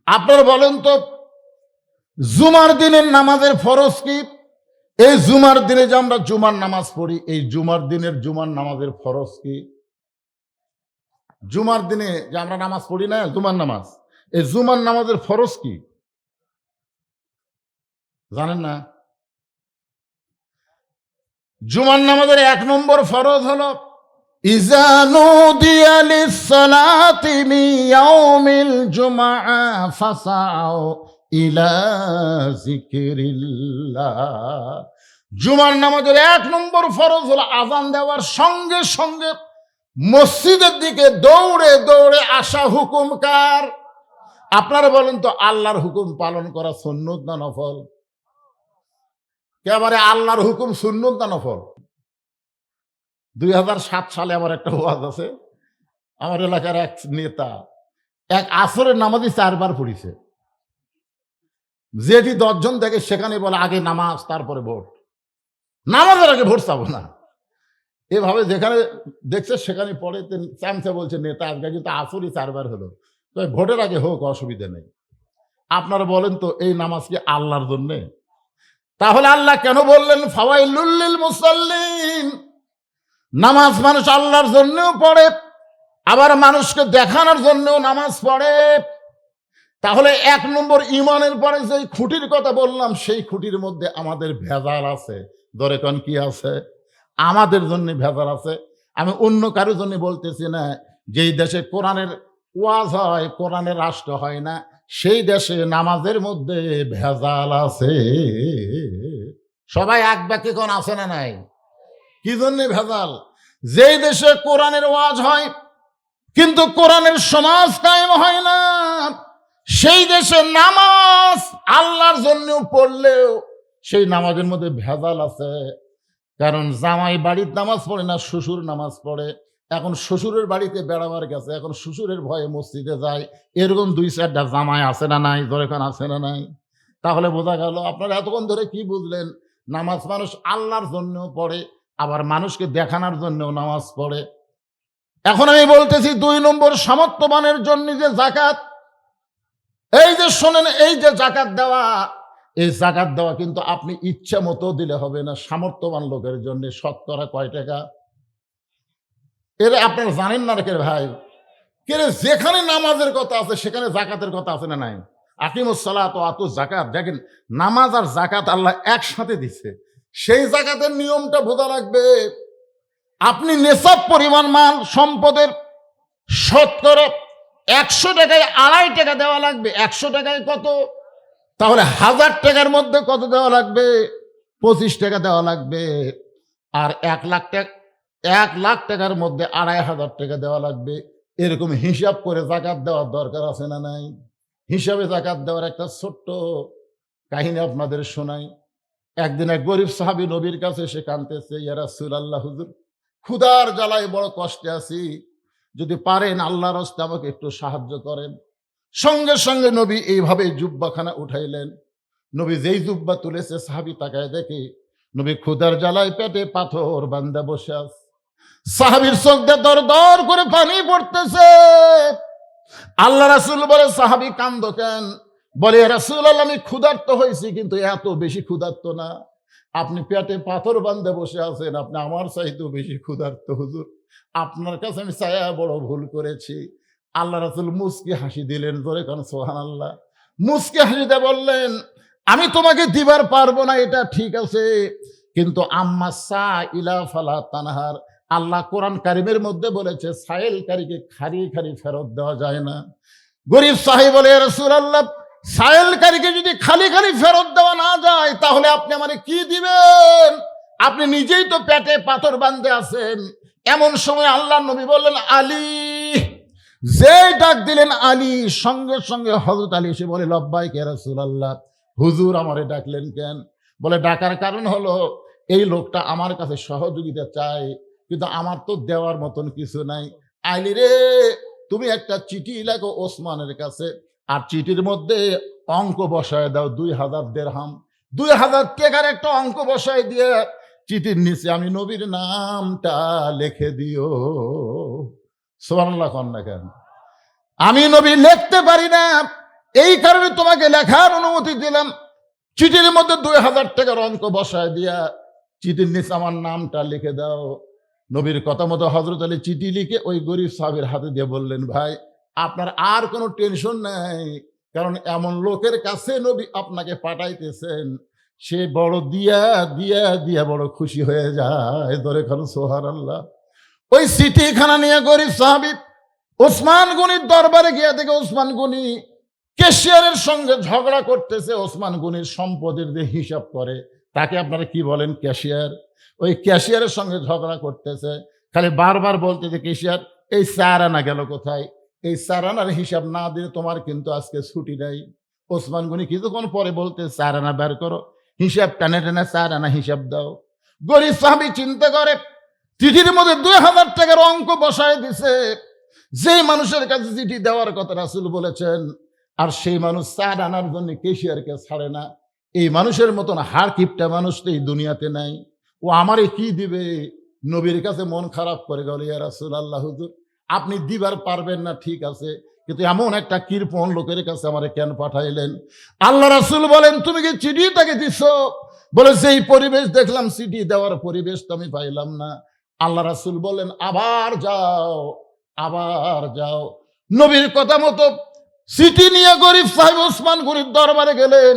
আপনারা বলেন তো, জুমার দিনের নামাজের ফরজ কি? এই জুমার দিনে যে আমরা জুমার নামাজ পড়ি, এই জুমার দিনের জুমার নামাজের ফরজ কি? জুমার দিনে যে আমরা নামাজ পড়ি না, জুমার নামাজ, এই জুমার নামাজের ফরজ কি জানেন না? জুমার নামাজের 1 নম্বর ফরজ হলো ইযা নুদিয়া লিস-সালাতি মিন ইয়াউমিল জুমআ ফাসাউ ইলা যিকরিল্লাহ। জুমার নামাজের 1 নম্বর ফরজ হলো আযান দেওয়ার সঙ্গে সঙ্গে মসজিদের দিকে দৌড়ে দৌড়ে আসা। হুকুম কার? আপনারা বলেন তো, আল্লাহর হুকুম পালন করা সুন্নত না নফল? একেবারে আল্লাহর হুকুম সুন্নত না নফল? 2007 সালে আমার একটা ওয়াজ আছে, আমার এলাকার এক নেতা এক আসরের নামাজই 4 বার পড়িছে। যেটি 10 জন দেখে সেখানে বলে আগে নামাজ তারপরে ভোট, নামাজের আগে ভোট চাবো না। এভাবে যেখানে দেখছে সেখানে পড়ে চামচা বলছে, নেতা আজকে কিন্তু আসরই 4 বার হলো, তো ভোটের আগে হোক, অসুবিধা নেই। আপনারা বলেন তো, এই নামাজ কি আল্লাহর জন্যে? তাহলে আল্লাহ কেন বললেন ফাওয়াইলুল লিল মুসাল্লিন? নামাজ মানুষ আল্লাহর জন্যও পড়ে, আবার মানুষকে দেখানোর জন্যও নামাজ পড়ে। তাহলে 1 নম্বর ঈমানের পরে যে খুঁটির কথা বললাম, সেই খুঁটির মধ্যে আমাদের ভেজাল আছে। ধরে কোন কি আছে? আমাদের জন্য ভেজাল আছে। আমি অন্য কারোর জন্য বলতেছি না। যেই দেশে কোরআনের ওয়াজ হয়, কোরআনের রাষ্ট্র হয় না, সেই দেশে নামাজের মধ্যে ভেজাল আছে। সবাই এক বাক্যে কোন আছে না নাই? কি জন্য ভেজাল? যেই দেশে কোরআনের ওয়াজ হয় কিন্তু কোরআনের সমাজ কায়েম হয় না, সেই দেশে নামাজ আল্লাহর জন্য পড়লেও সেই নামাজের মধ্যে ভেজাল আছে। কারণ জামাই বাড়ির নামাজ পড়ে না, শ্বশুর নামাজ পড়ে। এখন শ্বশুরের বাড়িতে বেড়াবার গেছে, এখন শ্বশুরের ভয়ে মসজিদে যায়। এরকম 2-4টা জামাই আছে না নাই? যখন আছে না নাই? তাহলে বোঝা গেল, আপনারা এতক্ষণ ধরে কি বুঝলেন? নামাজ মানুষ আল্লাহর জন্য পড়ে, আবার মানুষকে দেখানোর জন্যও নামাজ পড়ে। এখন আমি বলতেছি 2 নম্বর, সামর্থ্যবানের জন্য যে জাকাত, এই যে শোনেন, এই যে জাকাত দেওয়া, এই জাকাত দেওয়া কিন্তু আপনি ইচ্ছা মতো দিলে হবে না। সামর্থ্যবান লোকের জন্য শতকরা কয় টাকা? এর আপনারা জানেন না রে ভাই? কে যেখানে নামাজের কথা আছে সেখানে জাকাতের কথা আছে না নাই? আকিমুস সালাত ওয়া আতুজ যাকাত। দেখেন, নামাজ আর জাকাত আল্লাহ একসাথে দিচ্ছে। সেই জাকাতের নিয়মটা বোঝা লাগবে। আপনি নেশাব পরিমাণ মাল সম্পদের শতকরা 100 টাকায় 2.5 টাকা দেওয়া লাগবে। 100 টাকায় কত? তাহলে 1000 টাকার মধ্যে কত দেওয়া লাগবে? 25 টাকা দেওয়া লাগবে। আর 1 লাখ টাকা, 1 লাখ টাকার মধ্যে 2,500 টাকা দেওয়া লাগবে। এরকম হিসাব করে জাকাত দেওয়ার দরকার আছে না নাই? হিসাবে জাকাত দেওয়ার একটা ছোট্ট কাহিনী আপনাদের শোনাই। একদিন এক গরিব সাহাবী নবীর কাছে এসে কাঁদতেছে, ইয়া রাসূলুল্লাহ, হুজুর ক্ষুধার জ্বালায় বড় কষ্টে আছি, যদি পারেন আল্লাহর রাস্তায় আমাকে একটু সাহায্য করেন। সঙ্গে সঙ্গে নবী এইভাবে জুব্বাখানা উঠাইলেন। নবী যেই জুব্বা তুলেছে, সাহাবী তাকায় দেখে নবী ক্ষুধার জ্বালায় পেটে পাথর বান্ধা বসে আছে। সাহাবীর চোখ দিয়ে দর দর করে পানি পড়তেছে। আল্লাহ রাসূল বলে, সাহাবী কান্দো কেন? বলে, রাসূলুল্লাহ, আমি ক্ষুধার্ত হয়েছি, কিন্তু এত বেশি ক্ষুধার্ত না। আপনি পেটে পাথর বান্ধে বসে আছেন, আপনি আমার চাইতেও বেশি ক্ষুধার্ত হুজুর। আপনার কাছে আমি চায়া বড় ভুল করেছি। আল্লাহ রাসূল মুস্কি হাসি দিলেন। জোরে কান সুবহানাল্লাহ। মুস্কি হাসিতে বললেন, আমি তোমাকে দিবার পারবো না, এটা ঠিক আছে, কিন্তু আম্মা সাইলা ফালা তানহার। আল্লাহ কোরআন কারিমের মধ্যে বলেছে, সাইলকারীকে খারি খারি ফেরত দেওয়া যায় না। গরিব সাহেব বলে, ইয়া রাসূলুল্লাহ, সাইলকারীকে যদি খালি খালি ফেরত দেওয়া না যায়, তাহলে আপনি আমারে কি দিবেন? আপনি নিজেই তো পেটে পাথর বাঁধে আছেন। এমন সময় আল্লাহ নবী বললেন, আলী। যে ডাক দিলেন আলী, সঙ্গে সঙ্গে হযরত আলী এসে বলে, লব্বাইক ইয়া রাসূলুল্লাহ। হুজুর আমারে ডাকলেন কেন? বলে, ডাকার কারণ হলো এই লোকটা আমার কাছে সহযোগিতা চায়, কিন্তু আমার তো দেওয়ার মতন কিছু নাই। আলী রে, তুমি একটা চিঠি লেখো ওসমানের কাছে, আর চিঠির মধ্যে অঙ্ক বসায় দাও 2000 দিরহাম। 2000 টাকার একটা অঙ্ক বসায় দিয়ে চিঠির নিচে আমি নবীর নামটা লিখে দিও। সুবহানাল্লাহ কন না কেন? আমি নবী লিখতে পারি না, এই কারণে তোমাকে লেখার অনুমতি দিলাম। চিঠির মধ্যে 2000 টাকার অঙ্ক বসায় দিয়া চিঠির নিচে আমার নামটা লিখে দাও। নবীর কথা মতো হযরত আলী চিঠি লিখে ওই গরিব সাহাবীর হাতে দিয়ে বললেন, ভাই আপনার আর কোনো টেনশন নাই, কারণ এমন লোকের কাছে নবী আপনাকে পাঠাইতেছেন, সে বড় দিয়া দিয়া দিয়া বড় খুশি হয়ে যায়। ধরে খান সুবহানাল্লাহ। ওই চিঠিখানা নিয়ে গরিব সাহাবী ওসমান গনির দরবারে গিয়ে দেখে ওসমান গনি ক্যাশিয়ারের সঙ্গে ঝগড়া করতেছে। ওসমান গনির সম্পদের যে হিসাব করে তাকে আপনারা কি বলেন? ক্যাশিয়ার। ওই ক্যাশিয়ারের সঙ্গে ঝগড়া করতেছে, খালি বারবার বলতেছে, ক্যাশিয়ার এই 4 আনা গেল কোথায়? এই 4 আনার হিসাব না দিলে তোমার কিন্তু আজকে ছুটি নাই। ওসমান গনি কিছুক্ষণ পরে বলতে, 4 আনা বের করো, হিসাব টানে টানে 4 আনা হিসাব দাও। গরিব সাহাবী চিন্তা করে, চিঠির মধ্যে 2000 টাকার অঙ্ক বসায় দিছে। যে মানুষের কাছে চিঠি দেওয়ার কথা রাসূল বলেছেন, আর সেই মানুষ 4 আনার জন্য ক্যাশিয়ারকে ছাড়ে না। এই মানুষের মতন হাড় কিপটা মানুষ তো এই দুনিয়াতে নাই। ও আমারে কি দিবে? নবীর কাছে মন খারাপ করে গেল, ইয়া রাসূলুল্লাহ, হুজুর আপনি দিবার পারবেন না ঠিক আছে, কিন্তু এমন একটা কৃপণ লোকের কাছে আমারে কেন পাঠাইলেন? আল্লাহ রাসূল বলেন, তুমি কি চিঠি তাকে দিছ? বলে, সেই পরিবেশ দেখলাম, চিঠি দেওয়ার পরিবেশ তো আমি পাইলাম না। আল্লাহ রাসূল বলেন, আবার যাও, আবার যাও। নবীর কথা মতো চিঠি নিয়ে গরিব সাহেব ওসমান গনির দরবারে গেলেন।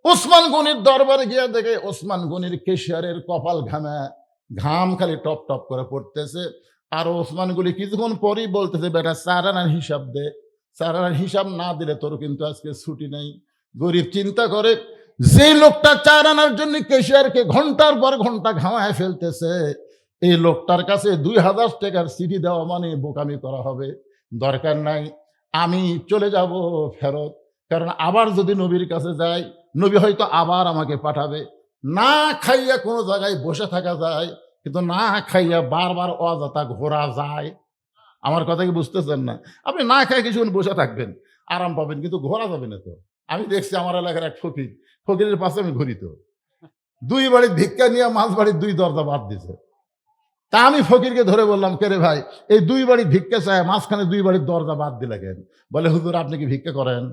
ওসমান গনির দরবারে গিয়ে দেখে ওসমান গনির ক্যাশিয়ারের কপাল ঘামা, ঘাম খালি টপ টপ করে পড়তেছে। আর ওসমান গনি কিছুক্ষণ পরেই বলতেছে, বেটা 4 আনার হিসাব দে, 4 আনার হিসাব না দিলে তোর কিন্তু আজকে ছুটি নাই। গরিব চিন্তা করে, যে লোকটা 4 আনার জন্য ক্যাশিয়ারকে ঘন্টার পর ঘন্টা ঘামায় ফেলতেছে, এই লোকটার কাছে 2000 টাকার চিঠি দেওয়া মানে বোকামি করা হবে। দরকার নাই, আমি চলে যাব ফেরত। কারণ আবার যদি নবীর কাছে যাই, নবী হয়তো আবার আমাকে পাঠাবে। না খাইয়া কোনো জায়গায় বসে থাকা যায়, কিন্তু না খাইয়া বারবার অযথা ঘোরা যায়। আমার কথা কি বুঝতেছেন না? আপনি না খাই কিছুক্ষণ বসে থাকবেন, আরাম পাবেন, কিন্তু ঘোরা যাবে না তো। আমি দেখছি আমার এলাকার এক ফকির, ফকিরের পাশে আমি ঘুরি তো, 2 বাড়ির ভিক্ষা নিয়ে মাঝ বাড়ির 2 দরজা বাদ দিছে। তা আমি ফকিরকে ধরে বললাম, কে রে ভাই, এই 2 বাড়ি ভিক্ষা চায়, মাঝখানে 2 বাড়ির দরজা বাদ দিলে কেন? বলে, হুজুর আপনি কি ভিক্ষা করেন?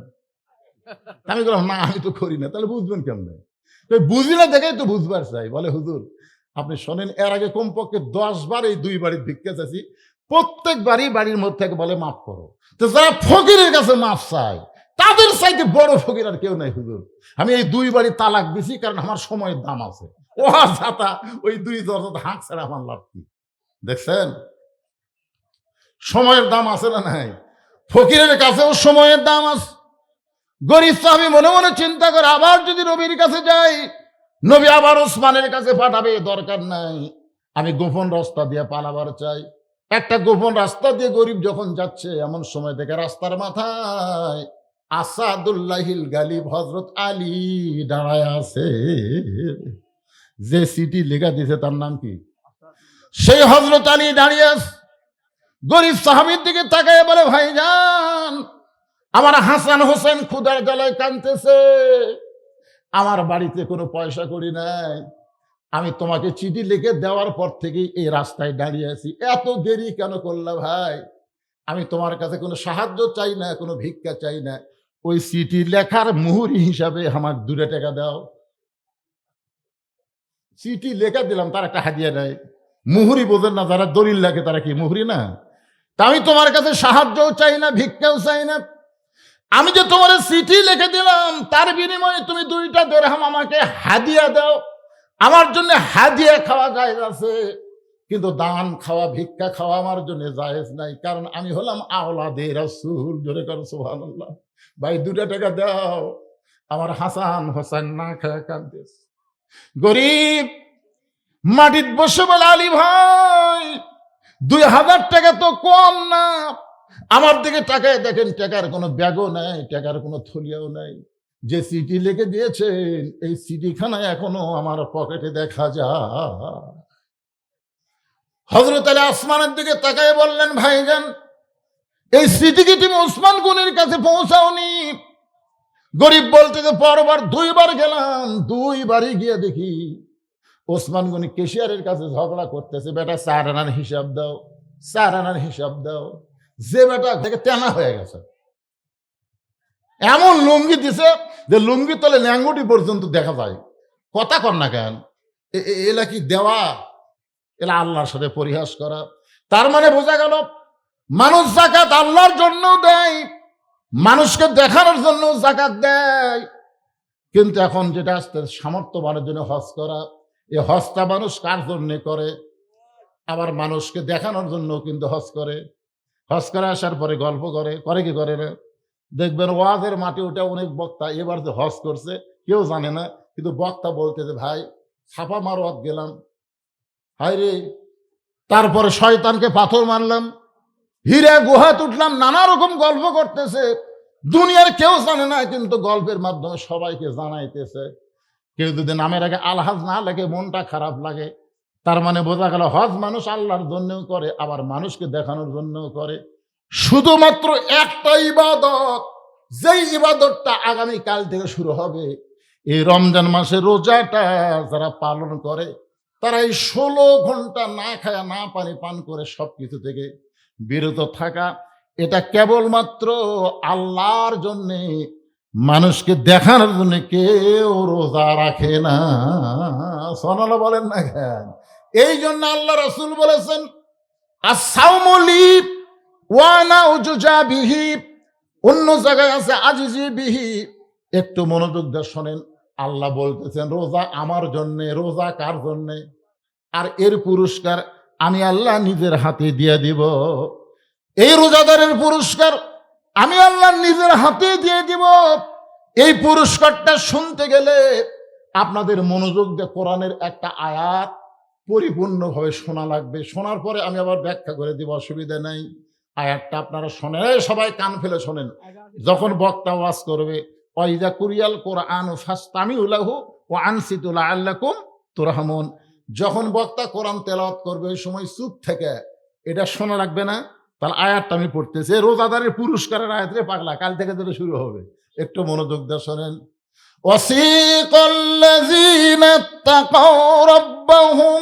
আমি বললাম, না আমি তো করি না। তাহলে বুঝবেন কেমনে? তো বুঝি না দেখেই তো বুঝবার চাই। বলে, হুজুর আপনি শোনেন, এর আগে কমপক্ষে 10 বার এই 2 বাড়ির ভিক্ষা চাইছি, প্রত্যেকবারই বাড়ির মধ্যে থেকে বলে মাফ করো। তো যারা ফকিরের কাছে মাফ চায়, তাদের চাইতে বড় ফকির আর কেউ নাই হুজুর। আমি এই 2 বাড়ি তালাক দিছি, কারণ আমার সময়ের দাম আছে। ও ছাতা ওই 2 দরজা হাঁক ছাড়া আমার লাভ কি? দেখছেন সময়ের দাম আছে না নাই? ফকিরের কাছেও সময়ের দাম আছে। গরিব সাহাবী মনে মনে চিন্তা করে, আবার যদি নবীর কাছে যাই, নবী আবার ওসমানের কাছে পাঠাবে, দরকার নাই, আমি গোপন রাস্তা দিয়ে পালাবার চাই। একটা গোপন রাস্তা দিয়ে গরিব যখন যাচ্ছে, এমন সময় দেখে রাস্তার মাথায় আসাদুল্লাহিল গালিব হযরত আলী দাঁড়ায় আছে। যে সিটি লেখা দিয়েছে তার নাম কি? সেই হযরত আলী দাঁড়িয়ে আছে। গরিব সাহাবীর দিকে তাকায় বলে, ভাইজান আমার হাসান হোসেন ক্ষুধার জ্বালায় কাঁদতেছে, আমার বাড়িতে কোনো পয়সা করি নাই, আমি তোমাকে চিঠি লিখে দেওয়ার পর থেকেই এই রাস্তায় দাঁড়িয়ে আছি, এত দেরি কেন করলা ভাই? আমি তোমার কাছে কোনো সাহায্য চাই না, কোনো ভিক্ষা চাই না, ওই চিঠি লেখার মুহুরি হিসাবে আমার 2 টাকা দাও। চিঠি লেখা দিলাম, তার একটা হাদিয়া দেয়। মুহুরি বোঝেন না যারা দলিল লেখে, তারা কি মুহুরি না? তা আমি তোমার কাছে সাহায্যও চাই না, ভিক্ষাও চাই না, আমি যে তোমার চিঠি লিখে দিলাম, তার বিনিময়ে তুমি 2টা দিরহাম আমাকে হাদিয়া দাও। আমার জন্য হাদিয়া খাওয়া জায়েজ আছে, কিন্তু দান খাওয়া, ভিক্ষা খাওয়া আমার জন্য জায়েজ নাই, কারণ আমি হলাম আওলাদে রাসূল। জোরে করো সুবহানাল্লাহ। ভাই 2 টাকা দাও, আমার হাসান হোসেন না খায় কাঁদতেছে। গরিব মাটিত বসে বলে, আলী ভাই 2000 টাকা তো কম না। আমার দিকে টাকায় দেখেন, টাকার কোনো ব্যাগও নাই, টাকার কোনো থলিয়াও নাই। যে চিঠি লিখে দিয়েছেন, এই চিঠিখানা এখনো আমার পকেটে দেখা যায়। হযরত আলী আসমানের দিকে তাকায় বললেন, ভাইজান এই চিঠি কি তুমি ওসমান গনির কাছে পৌঁছাওনি? গরিব বলতে, যে পরবার 2 বার গেলাম, 2 বারই গিয়ে দেখি ওসমান গনি ক্যাশিয়ারের কাছে ঝগড়া করতেছে, বেটা 4 আনার হিসাব দাও, 4 আনার হিসাব দাও। যে বেটা থেকে তেনা হয়ে গেছে, এমন লুঙ্গি দিছে যে লুঙ্গি তলে ল্যাঙ্গুটি পর্যন্ত দেখা যায়। কথা কর না কেন? এলা কি দেওয়া? এলা আল্লাহর সাথে পরিহাস করা। তার মানে বোঝা গেল মানুষ যাকাত আল্লাহর জন্য দেয়, মানুষকে দেখানোর জন্য যাকাত দেয়। কিন্তু এখন যেটা আসতে সামর্থ্যবানের জন্য হজ করা, এই হজটা মানুষ কার জন্য করে? আবার মানুষকে দেখানোর জন্য কিন্তু হজ করে। হজ করে আসার পরে গল্প করে কি করে না? দেখবেন ওয়াজের মাঠে ওটা অনেক বক্তা এবার যে হজ করছে কেউ জানে না, কিন্তু বক্তা বলতে যে ভাই ছাপা মারোয়াত গেলাম, হাই রে, তারপরে শয়তানকে পাথর মারলাম, হীরা গুহা উঠলাম, নানা রকম গল্প করতেছে। দুনিয়ার কেউ জানে না, কিন্তু গল্পের মাধ্যমে সবাইকে জানাইতেছে। কেউ যদি নামের আগে আলহাজ না লাগে মনটা খারাপ লাগে। তার মানে বোঝা গেল হজ মানুষ আল্লাহর জন্যও করে, আবার মানুষকে দেখানোর জন্যও করে। শুধুমাত্র একটা ইবাদত, যেই ইবাদতটা আগামী কাল থেকে শুরু হবে, এই রমজান মাসে রোজাটা যারা পালন করে তারা এই 16 ঘন্টা না খায়া না পানি পান করে সবকিছু থেকে বিরত থাকা, এটা কেবলমাত্র আল্লাহর জন্যে, মানুষকে দেখানোর জন্য কেউ রোজা রাখে না। সোনালা বলেন না কেন? এই জন্য আল্লাহ রাসূল বলেছেন as-sawmu li wa ana ujuza bihi, অন্য জায়গায় আছে আজিজি বিহি। একটু মনোযোগ দিয়ে শোনেন, আল্লাহ বলতেছেন রোজা আমার জন্যে। রোজা কার জন্যে? আর এর পুরস্কার আমি আল্লাহ নিজের হাতে দিয়ে দিব। এই রোজাদারের পুরস্কার আমি আল্লাহ নিজের হাতে দিয়ে দিব। এই পুরস্কারটা শুনতে গেলে আপনাদের মনোযোগ দিয়ে কোরআনের একটা আয়াত পরিপূর্ণভাবে শোনা লাগবে। শোনার পরে আমি আবার ব্যাখ্যা করে দিব, অসুবিধা নাই। আয়াতটা আপনারা শোনেন, সবাই কান ফেলে শোনেন। যখন বক্তা ওয়াজ করবে, ওয়াইদা কুরিয়াল কোরআন ফাসতামিউ লাহু ওয়া আনসিতু লাআল্লাকুম তুরহামুন, যখন বক্তা কোরআন তেলাওয়াত করবে ওই সময় চুপ থেকে এটা শোনা লাগবে না? তাহলে আয়াতটা আমি পড়তেছি, রোজাদারের পুরস্কারের আয়াত রে পাগলা, কাল থেকে যেটা শুরু হবে। একটু মনোযোগ দিয়ে শোনেন। ওয়াসিকাল্লাযীনা তাকাউ রাব্বাহুম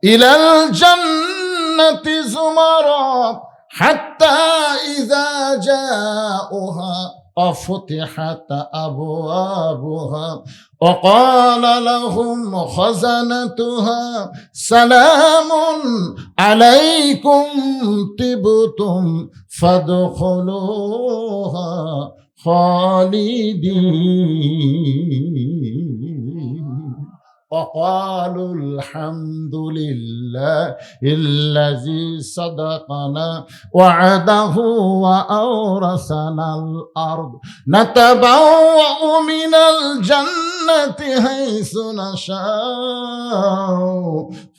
ইলাল জান্নাতি যুমারা হাত্তা ইযা জাউহা وفتحت أبوابها وقال لهم خزنتها سلام عليكم طبتم فادخلوها خالدين وقالوا الحمد لله الذي صدقنا وعده وأورثنا الأرض نتبوأ من الجنة حيث نشاء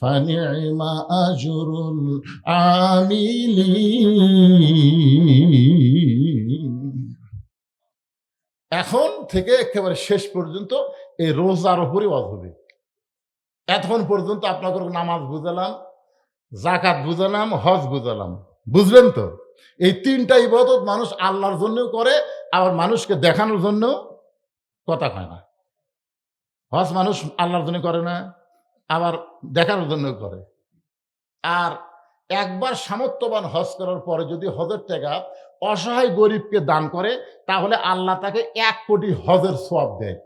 فنعم أجر العاملين। এখন থেকে একেবারে শেষ পর্যন্ত এই রোজার উপরে ওয়াজ হবে। এতক্ষণ পর্যন্ত আপনাদের নামাজ বুঝালাম, যাকাত বুঝালাম, হজ বুঝালাম, বুঝলেন তো? এই তিনটা ইবাদত মানুষ আল্লাহর জন্যও করে, আবার মানুষকে দেখানোর জন্য কথা কয় না। হজ মানুষ আল্লাহর জন্য করে না, আবার দেখানোর জন্য করে। আর একবার সামর্থ্যবান হজ করার পরে যদি হজের টাকা অসহায় গরিবকে দান করে, তাহলে আল্লাহ তাকে 1 কোটি হজের সওয়াব দেয়।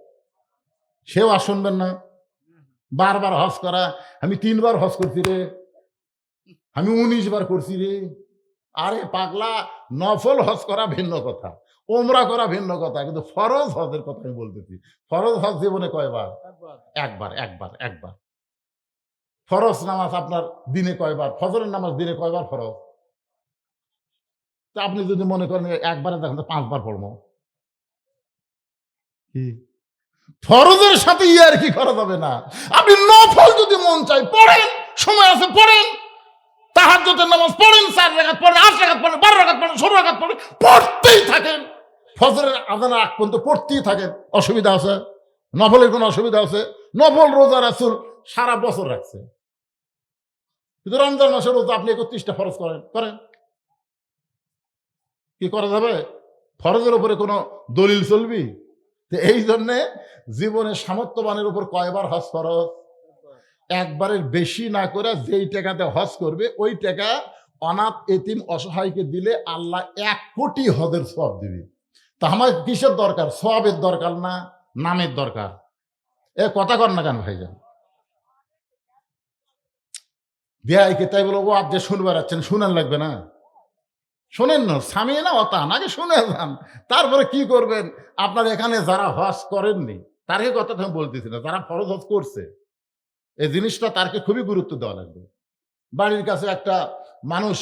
সেও আর শুনবেন না। বারবার হজ করা, আমি 3 বার হজ করছি রে, আমি 19 বার করছি রে। আরে পাগলা, নফল হজ করা ভিন্ন কথা, ওমরা করা ভিন্ন কথা, কিন্তু ফরজ হজের কথা আমি বলতেছি। ফরজ হজ জীবনে কয়বার? একবার। ফরজ নামাজ আপনার দিনে কয়বার? ফজরের নামাজ দিনে কয়বার ফরজ? তা আপনি যদি মনে করেন একবারে, দেখেন তো 5 বার পড়বো। কি ফরজের সাথে আর কি করা যাবে না? আপনি নফল যদি মন চাই পড়েন, সময় আছে পড়েন, তাহাজ্জুদের নামাজ পড়েন, 4 রাকাত পড়েন, 8 রাকাত পড়েন, 12 রাকাত পড়েন, 16 রাকাত পড়েন, পড়তেই থাকেন। ফজরের আজানের আগ পর্যন্ত পড়তেই থাকেন। অসুবিধা আছে? নফলের কোনো অসুবিধা আছে? নফল রোজা রাসূল সারা বছর রাখছে, কিন্তু রমজান মাসের রোজা আপনি 31টা ফরজ করেন। কি করা যাবে? ফরজের উপরে কোনো দলিল চলবি? এই জন্যে জীবনে সামর্থ্যবানের উপর কয়বার হজ ফরজ? একবারের বেশি না করে যেই টাকাতে হজ করবে ওই টাকা অনাথ এতিম অসহায়কে দিলে আল্লাহ 1 কোটি হজের সওয়াব দিবে। তা আমার কিসের দরকার? সওয়াবের দরকার না নামের দরকার? এ কথা কর না কেন ভাইজান? বিয়াইকে তাই বলো ও আপনি শুনবার আছেন, শুনেন লাগবে না? শোনেন না, স্বামী না অতান, আগে শুনে যান, তারপরে কি করবেন। আপনার এখানে যারা হজ করেননি তারকে কথা আমি বলতেছি না, যারা ফরজ হজ করছে এই জিনিসটা তারকে খুবই গুরুত্ব দেওয়া লাগবে। বাড়ির কাছে একটা মানুষ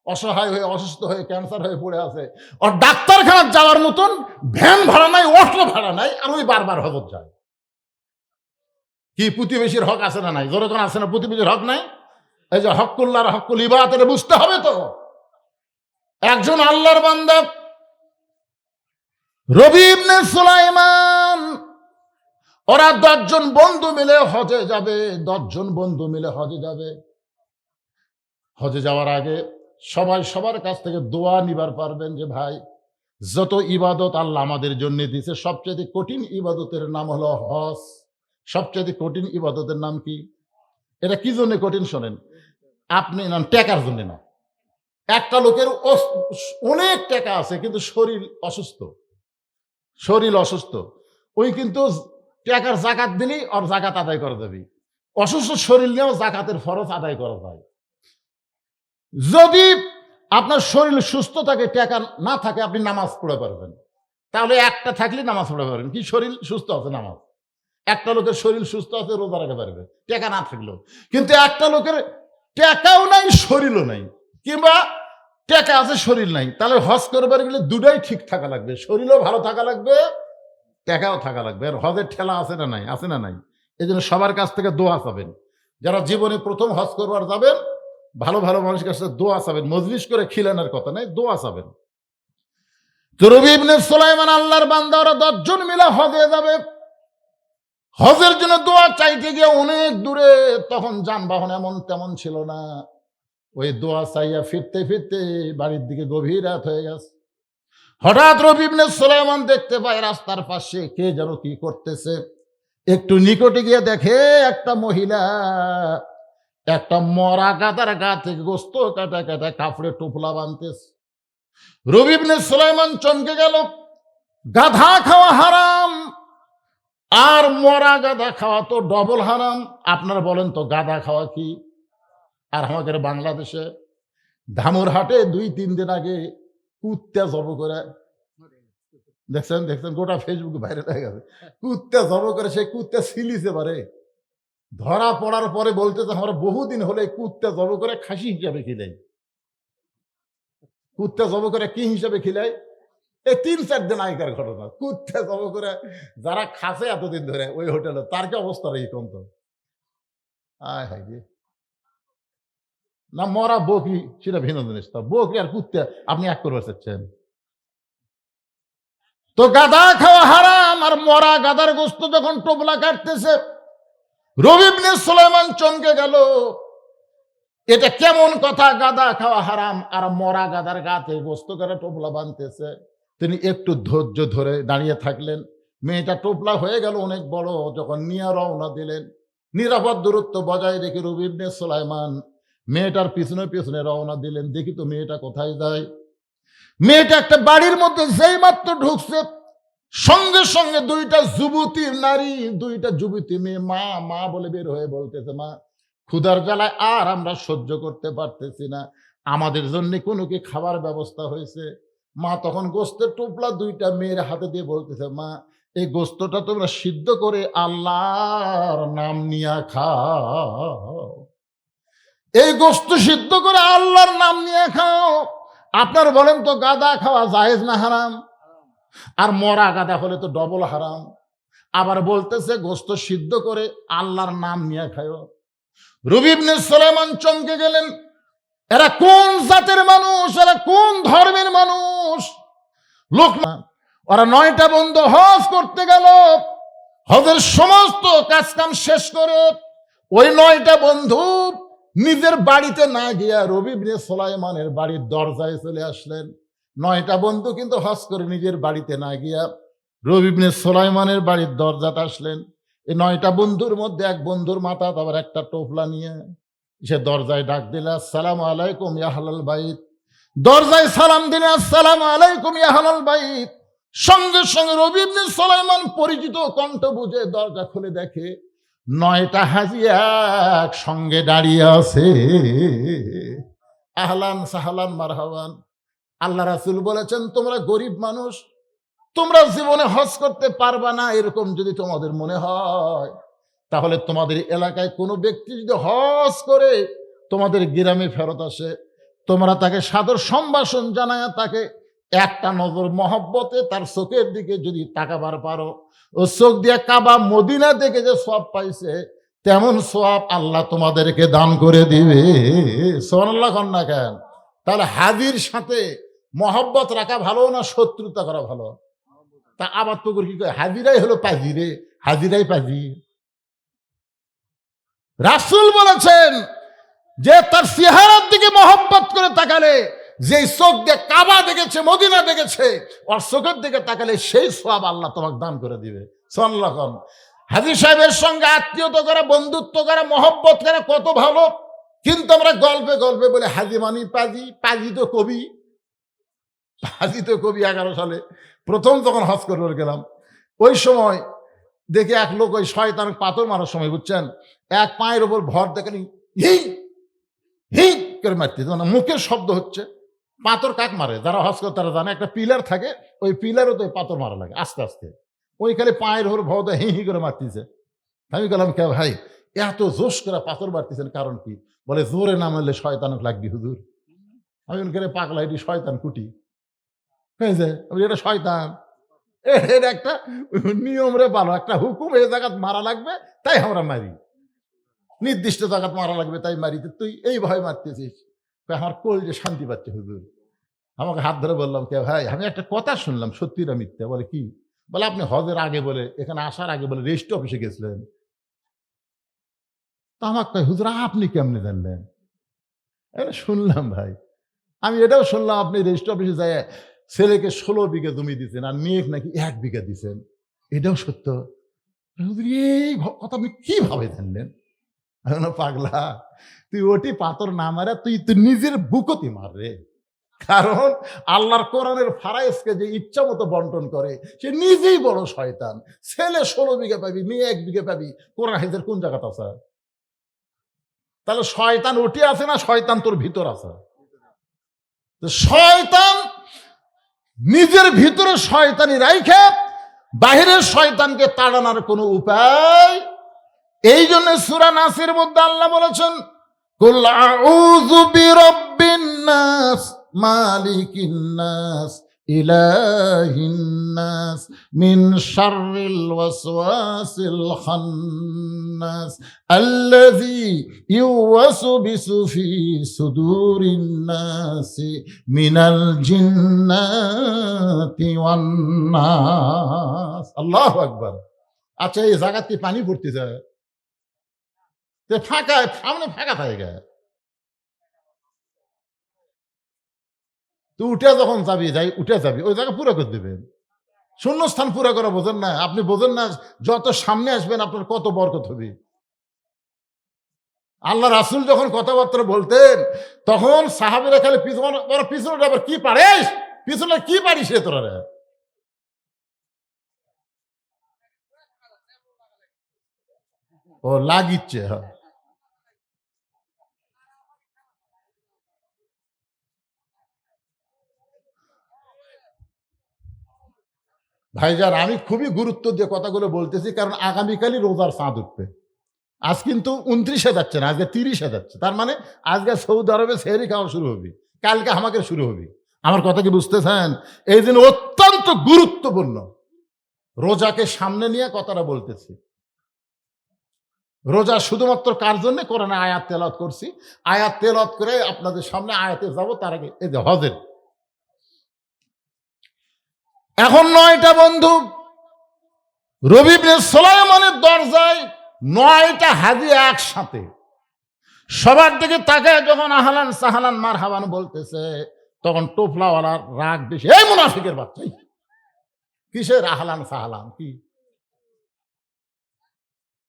অসহায় হয়ে অসুস্থ হয়ে ক্যান্সার হয়ে পড়ে আছে, ওর ডাক্তারখানা যাওয়ার মতন ভ্যান ভাড়া নাই, অটো ভাড়া নাই, আর ওই বারবার হজত যায়। কি প্রতিবেশীর হক আছে না নাই? যখন আছে না প্রতিবেশীর হক নাই? এই যে হকুল্লাহর হকুল ইবাদত, এটা বুঝতে হবে তো। একজন আল্লাহর বান্দা রবি ইবনে সুলাইমান, ওরা 10 জন বন্ধু মিলে হজে যাবে, 10 জন বন্ধু মিলে হজে যাবে। হজে যাওয়ার আগে সবাই সবার কাছ থেকে দোয়া নিবার পারবেন যে ভাই যত ইবাদত আল্লাহ আমাদের জন্য দিয়েছে, সবচেয়ে কঠিন ইবাদতের নাম হলো হজ। সবচেয়ে কঠিন ইবাদতের নাম কি? এটা কি জন্য কঠিন শোনেন, আপনি না টাকার জন্য না। একটা লোকের অনেক টাকা আছে কিন্তু শরীর অসুস্থ, শরীর অসুস্থ, ওই কিন্তু টাকার জাকাত দিলেই আর জাকাত আদায় করা যাবে। অসুস্থ শরীর নিয়েও জাকাতের ফরজ আদায় করা যায়। যদি আপনার শরীর সুস্থ থাকে, টাকা না থাকে, আপনি নামাজ পড়ে পারবেন। তাহলে একটা থাকলে নামাজ পড়ে পারবেন। কি শরীর সুস্থ আছে নামাজ? একটা লোকের শরীর সুস্থ আছে, রোজা রাখতে পারবে টাকা না থাকলেও। কিন্তু একটা লোকের টাকাও নাই শরীরও নাই, কিংবা টাকা আছে শরীর নাই, তাহলে হজ করবার গেলে দুটাই ঠিক থাকা লাগবে, শরীরও ভালো থাকা লাগবে, টাকাও থাকা লাগবে। আর হজের ঠেলা আছে না নাই? আছে না নাই? এই জন্য সবার কাছ থেকে দোয়া চাবেন। যারা জীবনে প্রথম হজ করবার যাবেন, ভালো ভালো মানুষের কাছে দোয়া চাবেন। মজলিস করে খিলানোর কথা নাই, দোয়া চাবেন। তো রবি ইবনে সুলাইমান আল্লাহর বান্দা, ওরা 10 জন মিলে হজে যাবে। হজের জন্য দোয়া চাইতে গিয়ে অনেক দূরে, তখন যানবাহন এমন তেমন ছিল না। ওই দোয়া চাইয়া ফিরতে ফিরতে বাড়ির দিকে গভীর রাত হয়ে গেছে। হঠাৎ রবি ইবনে সুলাইমান দেখতে পায় রাস্তার পাশে কে যেন কি করতেছে। একটু নিকটে গিয়ে দেখে একটা মহিলা একটা মরা গাদার গা থেকে গোস্ত কাটা কাটা কাপড়ে টোপলা বানতেছে। রবি ইবনে সুলাইমান চমকে গেল। গাধা খাওয়া হারাম, আর মরা গাধা খাওয়া তো ডবল হারাম। আপনারা বলেন তো গাধা খাওয়া কি? আর আমাদের বাংলাদেশে ধামুরহাটে 2-3 দিন আগে কুত্তা জব করে, দেখছেন দেখছেন, গোটা ফেসবুকে ভাইরাল হয়ে গেছে। কুত্তা জব করে, সেই কুত্তা সিলিছে পারে, ধরা পড়ার পরে বলতেছে আমরা বহুদিন হলে কুত্তা জব করে খাসি হিসাবে খিলাই। কুত্তা জব করে কি হিসাবে খিলাই? এই 3-4 দিন আগেকার ঘটনা। কুত্তা জব করে যারা খাসে এতদিন ধরে ওই হোটেলে, তার কি অবস্থা রে কন্ত? আয় হাই রে, না মরা বকি সেটা ভিন্ন জিনিস। তা বকি আর কুত্তা আপনি এক করবার চাচ্ছেন? তো গাদা খাওয়া হারাম, আর মরা গাদার গোস্ত যখন টোপলা কাটতেছে, রবি ইবনে সুলাইমান চমকে গেল। এটা কেমন কথা? গাদা খাওয়া হারাম আর মরা গাদার গাতে গোস্ত করে টোপলা বানতেছে। তিনি একটু ধৈর্য ধরে দাঁড়িয়ে থাকলেন। মেয়েটা টোপলা হয়ে গেল অনেক বড়, যখন নিয়ে রওনা দিলেন, নিরাপদ দূরত্ব বজায় রেখে রবি ইবনে সুলাইমান মেয়েটার পিছনে পিছনে রওনা দিলেন। দেখি তো মেয়েটা কোথায় যায়। মেয়েটা একটা বাড়ির মধ্যে যেই মাত্র ঢুকছে, সঙ্গে সঙ্গে 2টা যুবতীর নারী, 2টা যুবতী মেয়ে মা মা বলে বের হয়ে বলতেছে, মা ক্ষুধার জ্বালায় আর আমরা সহ্য করতে পারতেছি না, আমাদের জন্য কোনো কি খাবার ব্যবস্থা হয়েছে? মা তখন গোস্তের টোপলা 2টা মেয়ের হাতে দিয়ে বলতেছে, মা এই গোস্তটা তোমরা সিদ্ধ করে আল্লাহর নাম নিয়ে খাও। এই গোস্ত সিদ্ধ করে আল্লাহর নাম নিয়ে খাও। আপনার বলেন তো গাদা খাওয়া জায়েজ না হারাম? আর মরা গাদা হলে তো ডবল হারাম। আবার বলতেছে গোস্ত সিদ্ধ করে আল্লাহর নাম নিয়ে খাও। রবি ইবনে সুলাইমান চমকে গেলেন। এরা কোন জাতের মানুষ, এরা কোন ধর্মের মানুষ? লোক না, ওরা 9টা বন্ধু হজ করতে গেল। হজের সমস্ত কাজকাম শেষ করে ওই 9টা বন্ধু নিজের বাড়িতে না গিয়া রবি ইবনে সুলাইমানের বাড়ির দরজায় চলে আসলেন। 9টা বন্ধু কিন্তু হজ করে নিজের বাড়িতে না গিয়া রবি ইবনে সুলাইমানের বাড়ির দরজাতে আসলেন। এই 9টা বন্ধুর মধ্যে এক বন্ধুর মাথা আবার একটা টোপলা নিয়ে সে দরজায় ডাক দিল, আসসালামু আলাইকুম ইয়া আহলাল বাইত। দরজায় সালাম দিলেন, আসসালামু আলাইকুম ইয়া আহলাল বাইত। সঙ্গে সঙ্গে রবি ইবনে সুলাইমান পরিচিত কণ্ঠ বুঝে দরজা খুলে দেখে 9টা হাজি এক সঙ্গে দাঁড়িয়ে আছে। আহলান সাহলান মারহাবান। আল্লাহ রাসূল বলেছেন, তোমরা গরিব মানুষ, তোমরা জীবনে হজ করতে পারবা না, এরকম যদি তোমাদের মনে হয়, তাহলে তোমাদের এলাকায় কোনো ব্যক্তি যদি হজ করে তোমাদের গ্রামে ফেরত আসে, তোমরা তাকে সাদর সম্ভাষণ জানায় তাকে একটা নজর মহব্বতে তার চোখের দিকে যদি তাকাবার পারো, ও চোখ দিয়ে কাবা মদিনা দেখে যে সওয়াব পাইছে তেমন সওয়াব আল্লাহ তোমাদেরকে দান করে দিবে। সুবহানাল্লাহ কন না কেন? তাহলে হাজির সাথে মহব্বত রাখা ভালো না শত্রুতা করা ভালো? তা আবার তো কি কয়, হাজিরাই হলো পাজি রে, হাজিরাই পাজি। রাসূল বলেছেন যে তার চেহারার দিকে মহব্বত করে তাকালে, যেই চোখ দিয়ে কাবা দেখেছে মদিনা দেখেছে, ওর চোখের দিকে তাকালে সেই সওয়াব আল্লাহ তোমাকে দান করে দিবে। সুবহানাল্লাহ। হাজী সাহেবের সঙ্গে আত্মীয়তা করা, বন্ধুত্ব করা, মহব্বত করা কত ভালো, কিন্তু আমরা গল্পে গল্পে বলে হাজী মানি পাজি, পাজি তো কবি। পাজি তো কবি। 11 সালে প্রথম যখন হজ করবার গেলাম, ওই সময় দেখে এক লোক ওই শয়তান পাথর মারার সময়, বুঝছেন, এক পায়ের ওপর ভর দেখেন হি হি করে মারতে, মানে মুখের শব্দ হচ্ছে। পাথর কাক মারে? যারা হজ করে তারা জানে, একটা পিলার থাকে, ওই পিলারও তো পাথর মারা লাগে আস্তে আস্তে। ওই খালি পায়ের ওপর ভর হি হি করে মারতেছে। আমি বললাম, কে ভাই এত জোশ করে পাথর মারতেছেন কারণ কি? বলে জোরে না মারলে শয়তান লাগবে হুজুর। আমি বলি, পাগলা, এটি শয়তান কুটি হয়েছে, এটা শয়তান, এর একটা নিয়ম রে ভালো, একটা হুকুম, এই জায়গাত মারা লাগবে তাই আমরা মারি, নির্দিষ্ট জায়গাত মারা লাগবে তাই মারি, তুই এই ভয় মারতেছিস। আমার কলজে শান্তি পাচ্ছে হুজুর। আমাকে হাত ধরে বললাম, কে ভাই আমি একটা কথা শুনলাম, সত্যি না মিথ্যা? বলে কি? বলে আপনি হজের আগে বলে এখানে আসার আগে বলে রেজিস্ট্রি অফিসে গেছিলেন। তা আমাকে কয়, হুজুর আপনি কেমনে জানলেন? এটা শুনলাম ভাই, আমি এটাও শুনলাম আপনি রেজিস্ট্রি অফিসে যায় ছেলেকে 16 বিঘা জমি দিচ্ছেন আর মেয়েকে নাকি 1 বিঘা দিচ্ছেন, এটাও সত্য? হুজুর এই কথা আপনি কিভাবে জানলেন? পাগলা, তুই ওটি পাথর না মারে তুই তুই নিজের বুকতি মার রে। কারণ আল্লাহর কোরআনের ফারায়েজকে যে ইচ্ছা মতো বন্টন করে সে নিজেই বড় শয়তান। ছেলে 16 বিঘা পাবি, মেয়ে 1 বিঘা পাবি, কোরআন হাদিসের কোন জায়গাতে আছে? তাহলে শয়তান ওটি আছে না শয়তান তোর ভিতর আছে? শয়তান নিজের ভিতরে শয়তানি রাইখে বাহিরের শয়তানকে তাড়ানোর কোনো উপায়। এই জন্য সূরা নাসের মধ্যে আল্লাহ বলেছেন, কুল আউযু বিরাব্বিন নাস মালিকিন নাস ইলাহিন নাস মিন শাররিল ওয়াসওয়াসিল খান্নাস আল্লাযী ইউওয়াসবিসু ফি সুদুরিন নাসি মিনাল জিন্নাতি ওয়ান নাস। আল্লাহু আকবার। আচ্ছা, এই জায়গাতে পানি পড়তেছে, ফাঁকা, সামনে ফাঁকা থাকে, তুই উঠে যখন যাবি, যাই উঠে যাবি, ওই জায়গা পুরো করে দেবেন। শূন্যস্থান পুরো করা বোঝেন না? আপনি বোঝেন না যত সামনে আসবেন আপনার কত বরকত হবে। আল্লাহ রাসূল যখন কথাবার্তা বলতেন তখন সাহাবীরা খালি পিছনে, ওরা পিছনে আবার কি পারিস, পিছনে কি পারিস রে তোরা? ও লাগিচ্ছে। হ্যাঁ ভাইজান, আমি খুবই গুরুত্ব দিয়ে কথাগুলো বলতেছি, কারণ আগামীকালই রোজার চাঁদ উঠবে। আজ কিন্তু 29-এ যাচ্ছে না, আজকে 30-এ যাচ্ছে। তার মানে আজকে সৌদি আরবে সেহরি খাওয়া শুরু হবে, কালকে আমাকে শুরু হবে। আমার কথা কি বুঝতেছেন? এই জন্য অত্যন্ত গুরুত্বপূর্ণ রোজাকে সামনে নিয়ে কথাটা বলতেছি। রোজা শুধুমাত্র কার জন্য? কোরআনে আয়াত তেলাওয়াত করছি, আয়াত তেলাওয়াত করে আপনাদের সামনে আয়াতে যাব। তার আগে এই যে হজের, এখন 9টা বন্ধু রবি ইবনে সুলাইমানের দরজায় 9টা হাজি একসাথে। সবার দিকে তাকায় যখন আহলান সাহলান মারহাবান বলতেছে, তখন টোফলাওয়ালার রাগ বেশি। এই মুনাফিকের বাচ্চা, কিসের আহলান সাহলান? কি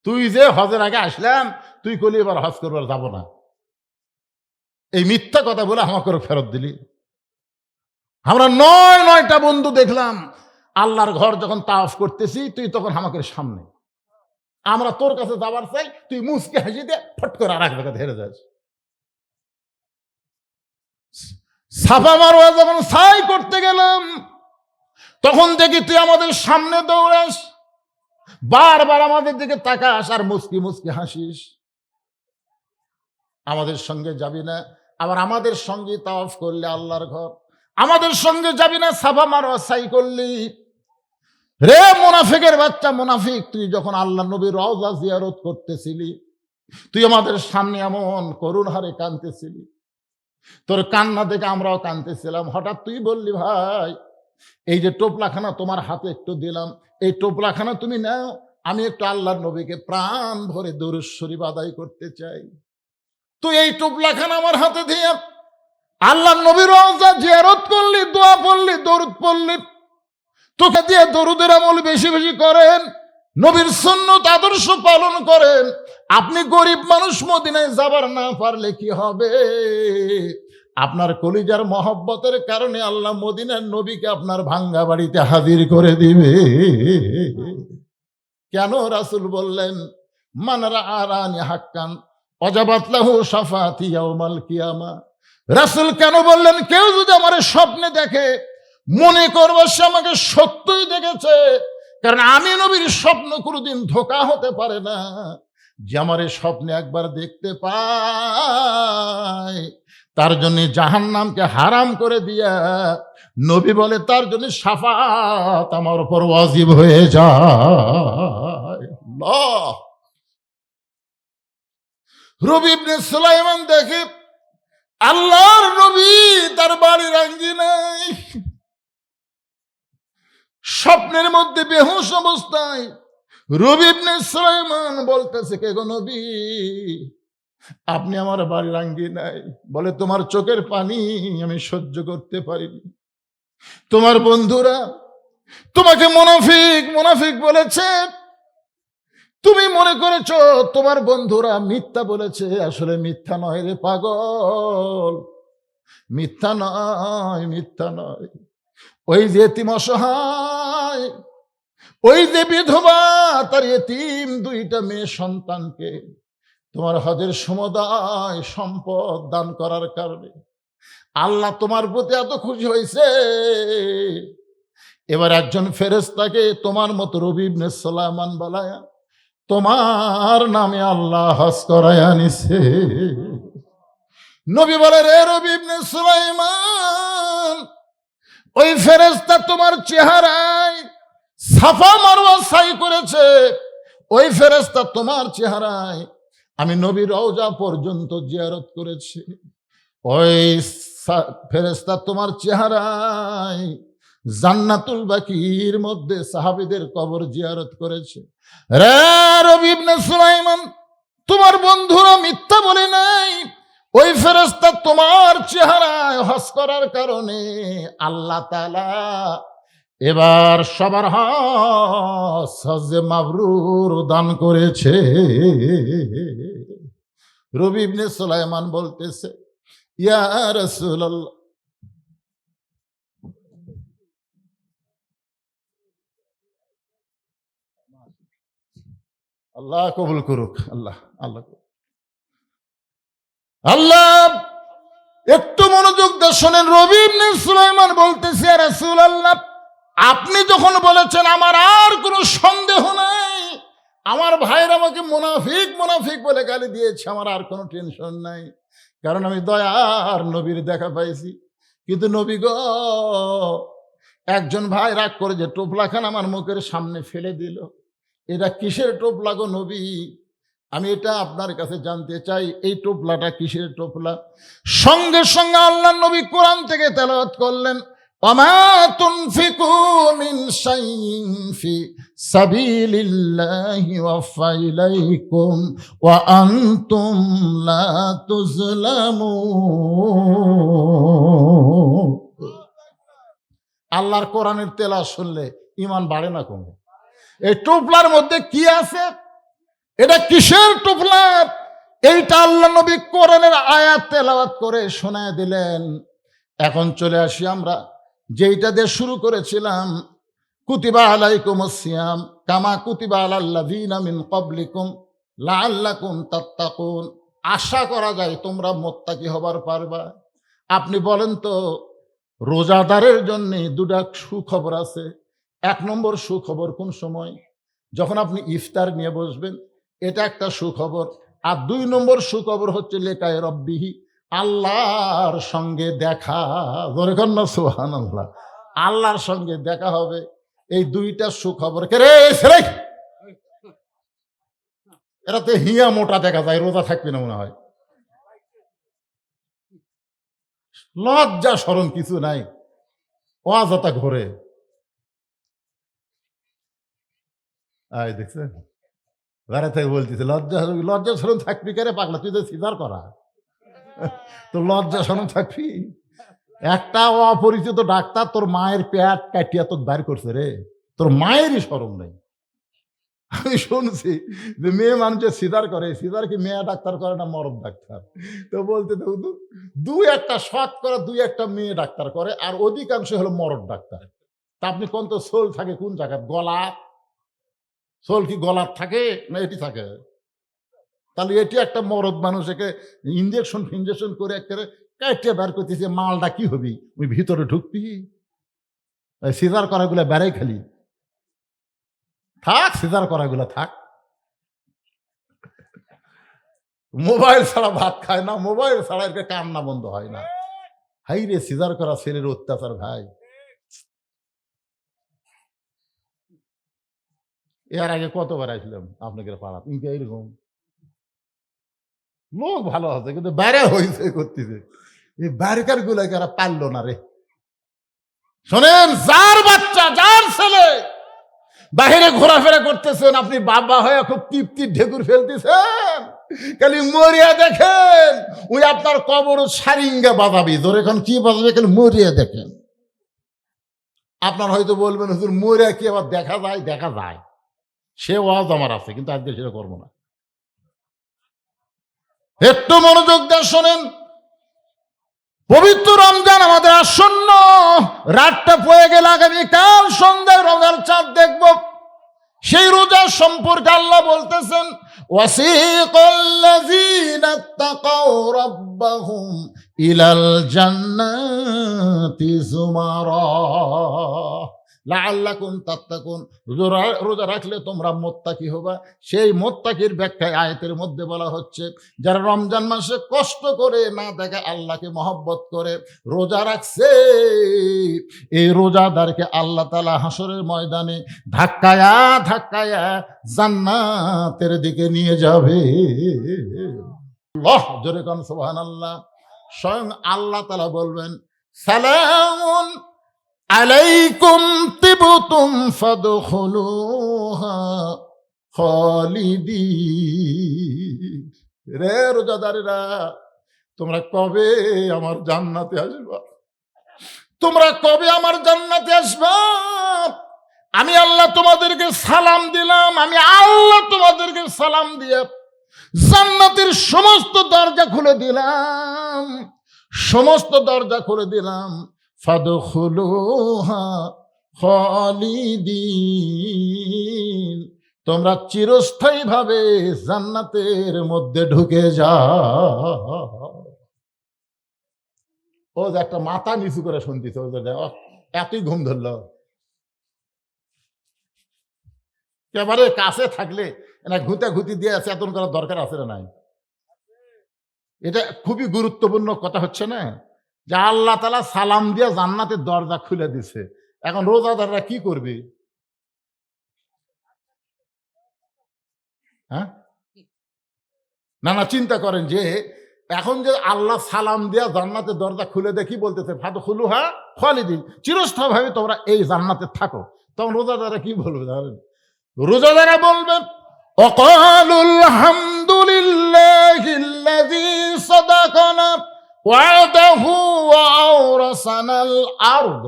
তুই যে হজের আগে আসলাম, তুই কলি এবার হজ করবার যাব না, এই মিথ্যা কথা বলে আমাকে ফেরত দিলি। আমরা 9টা বন্ধু দেখলাম আল্লাহর ঘর যখন তাওয়াফ করতেছি তুই তখন আমাকে সামনে, আমরা তোর কাছে যাবার চাই, তুই মুসকে হাসি দিয়ে ফট করে আর এক জায়গায় হেরে যাস। সাফা মারওয়া যখন সাই করতে গেলাম তখন দেখি তুই আমাদের সামনে দৌড়াস, বারবার আমাদের দিকে তাকাস আর মুসকি মুসকি হাসিস, আমাদের সঙ্গে যাবি না। আবার আমাদের সঙ্গে তাওয়াফ করলে আল্লাহর ঘর, আমাদের সঙ্গে যাবি না সাফা মারওয়া সাই করলি। রে মুনাফিকের বাচ্চা মুনাফিক, তুই যখন আল্লাহ নবীর রওজা জিয়ারত করতেছিলি তুই আমাদের সামনে এমন করুণ হারে কাঁদতেছিলি, তোর কান্না দেখে আমরাও কাঁদতেছিলাম। হঠাৎ তুই বললি, ভাই এই যে টোপলাখানা তোমার হাতে একটু দিলাম, এই টোপলাখানা তুমি নাও, আমি একটু আল্লাহর নবীকে প্রাণ ভরে দরুদ শরীফ আদায় করতে চাই। তুই এই টোপলাখানা আমার হাতে দিয়ে আল্লাহর নবীর রওজা জিয়ারত করলি, দোয়া পড়লি, দরুদ পড়লি, তোকে দিয়ে দরুদের আমল বেশি বেশি করেন, নবীর সুন্নত আদর্শ পালন করেন। আপনি গরিব মানুষ, মদিনায় যাবার না পারলে কি হবে? আপনার কলিজার মহব্বতের কারণে আল্লাহ মদিনার নবীকে আপনার ভাঙ্গা বাড়িতে হাজির করে দিবে। কেন রাসূল বললেন মান রাআনি হাক্কান ওয়াজাবাত লাহু শাফাআতি ইয়াউমাল কিয়ামা। রাসূল কেন বললেন কেউ যদি আমার স্বপ্নে দেখে মনে করবে সে আমাকে সত্যই দেখেছে, কারণ আমি নবীর স্বপ্ন কোনোদিন ধোঁকা হতে পারে না। যে আমার স্বপ্নে একবার দেখতে পায় তার জন্য জাহান্নামকে হারাম করে দিয়া নবী বলে তার জন্য শাফাত আমার উপর ওয়াজিব হয়ে যায়। আল্লাহ। রবি ইবনে সুলাইমান দেখে আল্লাহর নবী তার বাড়ির আঙ্গিনায় স্বপ্নের মধ্যে বেহুশ অবস্থায় রবি ইবনে সুলাইমান বলতেছে, কে গো নবী, আপনি আমার বাড়ির আঙ্গিনায়? বলে তোমার চোখের পানি আমি সহ্য করতে পারিনি, তোমার বন্ধুরা তোমাকে মুনাফিক মুনাফিক বলেছে, তুমি মনে করেছো তোমার বন্ধুরা মিথ্যা বলেছে, আসলে মিথ্যা নয় রে পাগল, মিথ্যা নয়, মিথ্যা নয়। ওই যে এতিম অসহায়, ওই যে বিধবা তার এতিম দুইটা মেয়ে সন্তানকে তোমার হজের সমুদায় সম্পদ দান করার কারণে আল্লাহ তোমার প্রতি এত খুশি হয়েছে, এবার একজন ফেরেশতাকে তোমার মতো রবি ইবনে সুলাইমান বানায়া তোমার নামে আল্লাহ হজ করায় আনিছে। নবী বলে, রে রবি ইবনে সুলাইমান, ওই ফেরেশতা তোমার চেহারায় সাফা মারওয়া সাই করেছে, ওই ফেরেশতা তোমার চেহারায় আমি নবীর রওজা পর্যন্ত জিয়ারত করেছি, ওই ফেরেশতা তোমার চেহারায় জান্নাতুল বাকির মধ্যে সাহাবীদের কবর জিয়ারত করেছে। রে রবি ইবনে সুলাইমান, তোমার বন্ধুরা মিথ্যা বলে নাই, ওই ফেরেশতা তোমার চেহারায় হজ করার কারণে আল্লাহ তাআলা এবার সবার হজে মাবরুর দান করেছে। রবি ইবনে সুলাইমান বলতেছে, ইয়া রাসূলুল্লাহ, আল্লাহ কবুল করুক, আল্লাহ আল্লাহ আল্লাহ। একটু মনোযোগ দিয়ে শোনেন। রবি ইবনে সুলাইমান বলতেছে, ইয়া রাসূলুল্লাহ, আপনি যখন বলেছেন আমার আর কোনো সন্দেহ নাই, আমার ভাইরা আমাকে মুনাফিক মুনাফিক বলে গালি দিয়েছে, আমার আর কোনো টেনশন নাই, কারণ আমি দয়ার নবীর দেখা পাইছি। কিন্তু নবী গো, একজন ভাই রাগ করে যে টোপলাখান আমার মুখের সামনে ফেলে দিল, এটা কিসের টোপলা গো নবী? আমি এটা আপনার কাছে জানতে চাই, এই টোপলাটা কিসের টোপলা? সঙ্গে সঙ্গে আল্লাহ নবী কোরআন থেকে তেলাওয়াত করলেন, ওয়ামা তুনফিকু মিন শাইইন ফি সাবিলিল্লাহি ওয়াফা ইলাইকুম ওয়া আনতুম লা তুজলামুন। আল্লাহর কোরআনের তেলাওয়াত শুনলে ঈমান বাড়ে না কমে? এই টোপলার মধ্যে কি আছে? এটা কিসের টোপলা? এইটা আল্লাহ নবী কোরআনের আয়াত তেলাওয়াত করে শোনায় দিলেন। এখন চলে আসি আমরা যেইটা দিয়ে শুরু করেছিলাম, কুতিবা আলাইকুমুস সিয়াম কামা কুতিবা আলাল্লাযীনা মিন ক্বাবলিকুম লাআল্লাকুম তাত্তাকুন। আশা করা যায় তোমরা মুত্তাকি হবার পারবা। আপনি বলেন তো, রোজাদারের জন্য দুটা সুখবর আছে। ১ নম্বর সুখবর কোন সময়? যখন আপনি ইফতার নিয়ে বসবেন, এটা একটা সুখবর। আর ২ নম্বর সুখবর হচ্ছে লিকায়ে রব্বিহি, আল্লাহর সঙ্গে দেখা। জোরে কর না সুবহানাল্লাহ। আল্লাহর সঙ্গে দেখা হবে। এই ২টা সুখবর কে রে ছেলে, এটাতে হিয়া মোটা দেখা যায়, রোজা থাকবে না মনে হয়। লজ্জা শরম কিছু নাই, অযথা ঘোরে। আয় দেখছেন, ঘরে থেকে বলতেছে লজ্জা শরম থাকবি কেরে পাগলা, তুই তো সিজার করা, তো লজ্জা শরম থাকবি। একটা অপরিচিত ডাক্তার তোর মায়ের পেট কাটিয়া তোর বাইর করছে রে, তোর মায়েরই শরম নেই। আমি শুনছি যে মেয়ে মানুষের সিজার করে, সিজার কি মেয়ে ডাক্তার করে না মরদ ডাক্তার? তো বলতে তো ২-১টা শতকরা ২-১টা মেয়ে ডাক্তার করে, আর অধিকাংশ হলো মরদ ডাক্তার। তা আপনি কোন তো সোল থাকে কোন জায়গায়? গলা সোল কি গলার থাকে না এটি থাকে? তাহলে এটি একটা মরদ মানুষ, একে ইঞ্জেকশন করে একেবারে কাটিয়ে বের করতেছে, মালটা কি হবি? ওই ভিতরে ঢুকবি? সিজার করাগুলো বেড়াই খালি থাক, সিজার করাগুলো থাক। মোবাইল ছাড়া ভাত খায় না, মোবাইল ছাড়া এর কান্না বন্ধ হয় না। হাই রে সিজার করা ছেলের অত্যাচার ভাই। এর আগে কতবার আসলাম আপনাকে পাড়া, ইনকে এরকম লোক ভালো আছে, কিন্তু বাইরে হয়েছে করতেছে। এই বাইরেকার গুলাকে এরা পারলো না রে। শোনেন, যার বাচ্চা যার ছেলে বাহিরে ঘোরাফেরা করতেছেন, আপনি বাবা হয়ে খুব তৃপ্তির ঢেকুর ফেলতেছেন, খালি মরিয়া দেখেন, ওই আপনার কবর সারিঙ্গা বাজাবি। ধরে এখন কি বাজাবে, খালি মরিয়া দেখেন। আপনার হয়তো বলবেন হুজুর মরিয়া কি আবার দেখা যায়? দেখা যায়, সে ওয়াজ আমার আছে, কিন্তু আজকে সেটা করবো না। একটু মনোযোগ দিয়ে শোনেন, পবিত্র রমজান আমাদের আসন্ন, রাতটা পড়ে গেলে আগামীকাল সন্ধ্যায় রোজার চাঁদ দেখব। সেই রোজা সম্পর্কে আল্লাহ বলতেছেন, ওয়াসিকাল্লাযীনা তাকাউ রাব্বাহুম ইলাল জান্নাতি যুমারা লাআল্লাকুম তাত্তাকুন। রোজা রাখলে তোমরা মুত্তাকি হবা। সেই মুত্তাকির ব্যাখ্যায় আয়াতের মধ্যে বলা হচ্ছে, যারা রমজান মাসে কষ্ট করে না দেখে আল্লাহকে মহব্বত করে রোজা রাখছে, এই রোজাদারকে আল্লাহ তাআলা হাসরের ময়দানে ধাক্কায়া ধাক্কায়া জান্নাতের দিকে নিয়ে যাবে। আল্লাহ জোরে কান সুবহানাল্লাহ। স্বয়ং আল্লাহ তাআলা বলবেন, সালামুন আলাইকুম তিবতুম ফাদখুলুহা খালিদিন। রে রোজাদারেরা, তোমরা কবে আমার জান্নাতে আসবা? তোমরা কবে আমার জান্নাতে আসবা? আমি আল্লাহ তোমাদেরকে সালাম দিলাম, আমি আল্লাহ তোমাদেরকে সালাম দিয়ে জান্নাতের সমস্ত দরজা খুলে দিলাম, সমস্ত দরজা খুলে দিলাম। ফাদখুলুহা খালিদিন, তোমরা চিরস্থায়ী ভাবে জান্নাতের মধ্যে ঢুকে যাও। ও যে একটা মাথা নিচু করে শুনতেছে, এতই ঘুম ধরলো। একেবারে কাছে থাকলে না ঘুতে ঘুতি দিয়ে চেতন করার দরকার আছে না নাই? এটা খুবই গুরুত্বপূর্ণ কথা হচ্ছে না, যে আল্লাহ তাআলা সালাম দিয়ে জান্নাতের দরজা খুলে দিছে। এখন রোজাদাররা কি করবে? হ্যাঁ, না চিন্তা করেন যে এখন যে আল্লাহ সালাম দিয়া জান্নাতের দরজা খুলে দিয়ে কি বলতেছে, ফাদখুলুহা খালিদিন, চিরস্থায়ী ভাবে তোমরা এই জান্নাতে থাকো। তখন রোজাদাররা কি বলবে জানেন? রোজাদাররা বলবেন, ওয়াকালুল হামদুলিল্লাহিল্লাযী সাদাকানা ওয়াদাহু ওয়া আওরাসানাল আরদ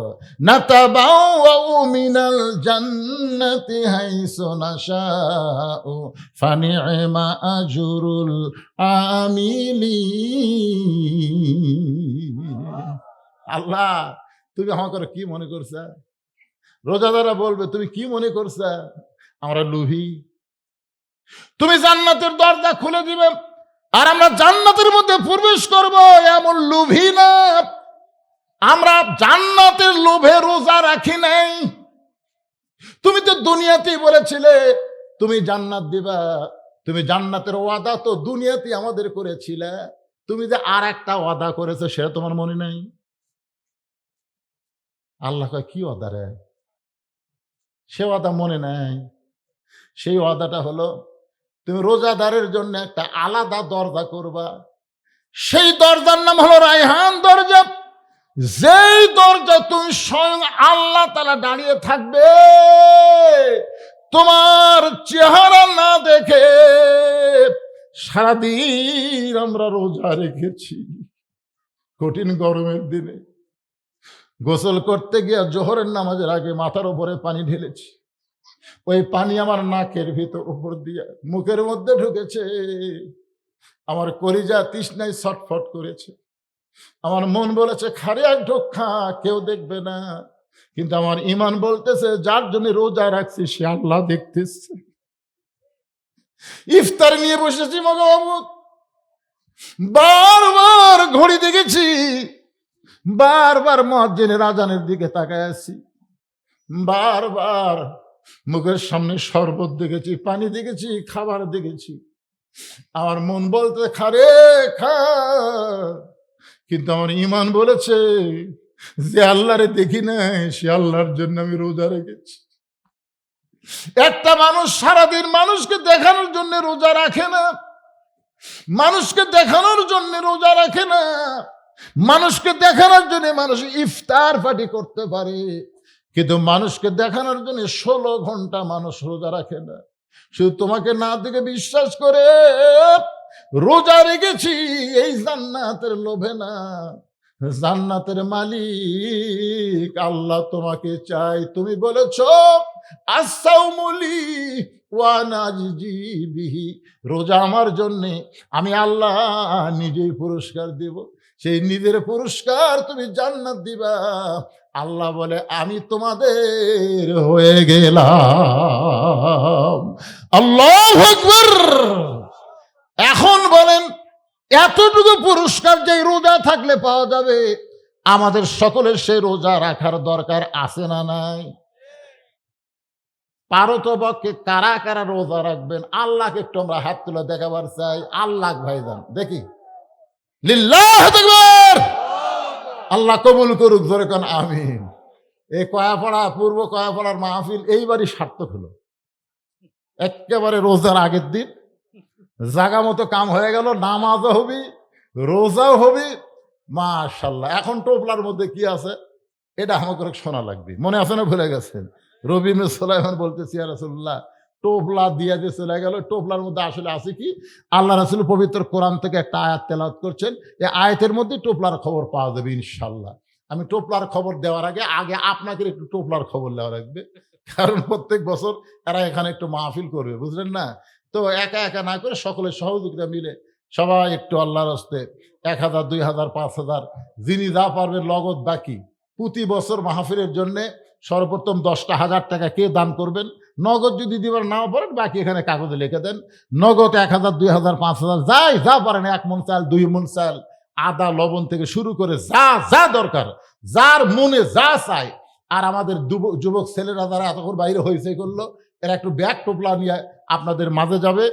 নাতাবাওয়াউ মিনাল জান্নাতি হাইসু নাশাউ ফানি'মা আজরুল আমিলিন। আল্লাহ, তুমি আমাকে কি মনে করছ? রোজাদাররা বলবে, তুমি কি মনে করছো আমরা লোভী? তুমি জান্নাতের দরজা খুলে দিবে আর আমরা জান্নাতের মধ্যে প্রবেশ করব, এমন লোভী না। আমরা জান্নাতের লোভে রোজা রাখি নাই। তুমি তো দুনিয়াতেই বলেছিলে তুমি জান্নাত দিবা, তুমি জান্নাতের ওয়াদা তো দুনিয়াতে আমাদের করেছিলে, তুমি যে আর একটা ওয়াদা করেছো সেটা তোমার মনে নাই? আল্লাহ কয়, কি ওয়াদা রে? সে ওয়াদা মনে নাই। সেই ওয়াদাটা হলো তুমি রোজাদারের জন্য একটা আলাদা দরজা করবা। সেই দরজার নাম হলো রায়হান দরজা। যেই দরজা তুমি স্বয়ং আল্লাহ তাআলা দাঁড়িয়ে থাকবে, তোমার চেহারা না দেখে। সারাদিন আমরা রোজা রেখেছি, কঠিন গরমের দিনে গোসল করতে গিয়ে জোহরের নামাজের আগে মাথার উপরে পানি ঢেলেছি। ওই পানি আমার নাকের ভিতর উপর দিয়ে মুখের মধ্যে ঢুকেছে। আমার কলিজা তৃষ্ণায় ছটফট করেছে। আমার মন বলেছে খারে এক ঢোক খা, কেউ দেখবে না। কিন্তু আমার ঈমান বলতেছে যার জন্য রোজা রাখছি সে আল্লাহ দেখতেছে। ইফতার নিয়ে বসেছি মগাবাবু, বারবার ঘড়ি দেখেছি, বারবার মুয়াজ্জিনের আজানের দিকে তাকায় আছি, বারবার মুখের সামনে শরবত দেখেছি, পানি দেখেছি, খাবার দেখেছি। আমার মন বলতে খারে খা, কিন্তু আমার ঈমান বলেছে যে আল্লাহরে দেখি নাই সে আল্লাহর জন্য আমি রোজা রেখেছি। একটা মানুষ সারাদিন মানুষকে দেখানোর জন্য রোজা রাখে না, মানুষকে দেখানোর জন্য রোজা রাখে না। মানুষকে দেখানোর জন্য মানুষ ইফতার পার্টি করতে পারে, কিন্তু মানুষকে দেখানোর জন্য 16 ঘন্টা মানুষ রোজা রাখে না। শুধু তোমাকে না দেখে বিশ্বাস করে রোজা রেখেছি এই জান্নাতের লোভে না। জান্নাতের মালিক আল্লাহ তোমাকে চাই। তুমি বলেছো আসাউমুলি ওয়া নাজি বিহি, রোজা আমার জন্যে, আমি আল্লাহ নিজেই পুরস্কার দেব। সেই নিজের পুরস্কার তুমি জান্নাত দিবা। আল্লাহ বলে আমি তোমাদের হয়ে গেলাম। আল্লাহু আকবার। এখন বলেন এতটুকু পুরস্কার যে রোজা থাকলে পাওয়া যাবে, আমাদের সকলের সেই রোজা রাখার দরকার আছে না নাই? পারতপক্ষে কারা কারা রোজা রাখবেন আল্লাহকে একটু আমরা হাত তুলে দেখাবার চাই। আল্লাহ ভাইজান দেখি, লিল্লাহু আকবার। আল্লাহ কবুল করুক, জোরে কোন আমিন। এই কয়াপাড়া পূর্ব কয়াপাড়ার মাহফিল এইবারই সার্থক হলো। একেবারে রোজার আগের দিন জাগা মতো কাম হয়ে গেল, নামাজও হবি, রোজাও হবি, মাশাআল্লাহ। এখন টোপলার মধ্যে কি আছে এটা আমাকে শোনা লাগবে, মনে আছে না ভুলে গেছেন? রবি ইবনে সুলাইমান বলতেছি ইয়া রাসূলুল্লাহ, টোপলা দিয়ে যে চলে গেল, টোপলার মধ্যে আসলে আছে কি? আল্লাহ রাসূল পবিত্র কোরআন থেকে একটা আয়াত তেলাওয়াত করছেন, এই আয়াতের মধ্যে টোপলার খবর পাওয়া যাবে ইনশাআল্লাহ। আমি টোপলার খবর দেওয়ার আগে আপনাকে একটু টোপলার খবর দেওয়া লাগবে, কারণ প্রত্যেক বছর এরা এখানে একটু মাহফিল করবে, বুঝলেন না? তো একা একা না করে সকলের সহযোগিতা মিলে সবাই একটু আল্লাহর হস্তে 1000, 2000, 5000 যিনি যা পারবেন নগদ বাকি প্রতি বছর মাহফিলের জন্য সর্বপ্রথম 10,000 টাকা কে দান করবেন। নগদ যদি দিবার নাও পারেন বাকি এখানে কাগজে লিখে দেন। নগদ 1000, 2000, 5000 যাই যা পারেন, 1 মণ চাল, 2 মণ চাল, আদা লবণ থেকে শুরু করে যা যা দরকার, যার মনে যা চায়। আর আমাদের যুবক ছেলেরা যারা এতক্ষণ বাইরে হয়েছে করলো, এরা একটু ব্যাগ টোপলা নিয়ে আপনাদের মাঝে যাবে।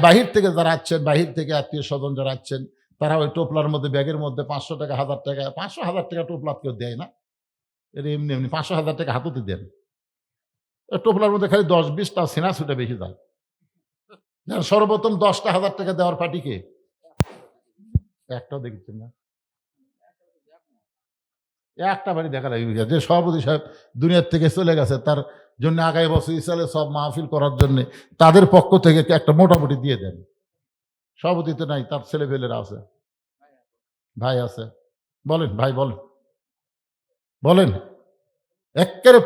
বাহির থেকে যারা আছেন, বাহির থেকে আত্মীয় স্বজন যারা আছেন, তারা ওই টোপলার মধ্যে ব্যাগের মধ্যে 500 টাকা, 1000 টাকা, 500-1000 টাকা টোপলা কেউ দেয় না, এর এমনি এমনি 500-1000 টাকা হাততে দেন। টোপলার মধ্যে খালি 10-20টা সেনা ছুটে বেশি যায়। সর্বপ্রথম 10,000 টাকা দেওয়ার পার্টিকে একটাও দেখছেন না, একটা বাড়ি দেখা লাগবে। যে সভাপতি সাহেব দুনিয়ার থেকে চলে গেছে, তার জন্য আগামী বছর ইসালে সব মাহফিল করার জন্য তাদের পক্ষ থেকে একটা মোটামুটি দিয়ে দেন। সভাপতি তো নাই, তার ছেলে পেলেরা আছে, ভাই আছে, বলেন ভাই বলেন বলেন। একেবারে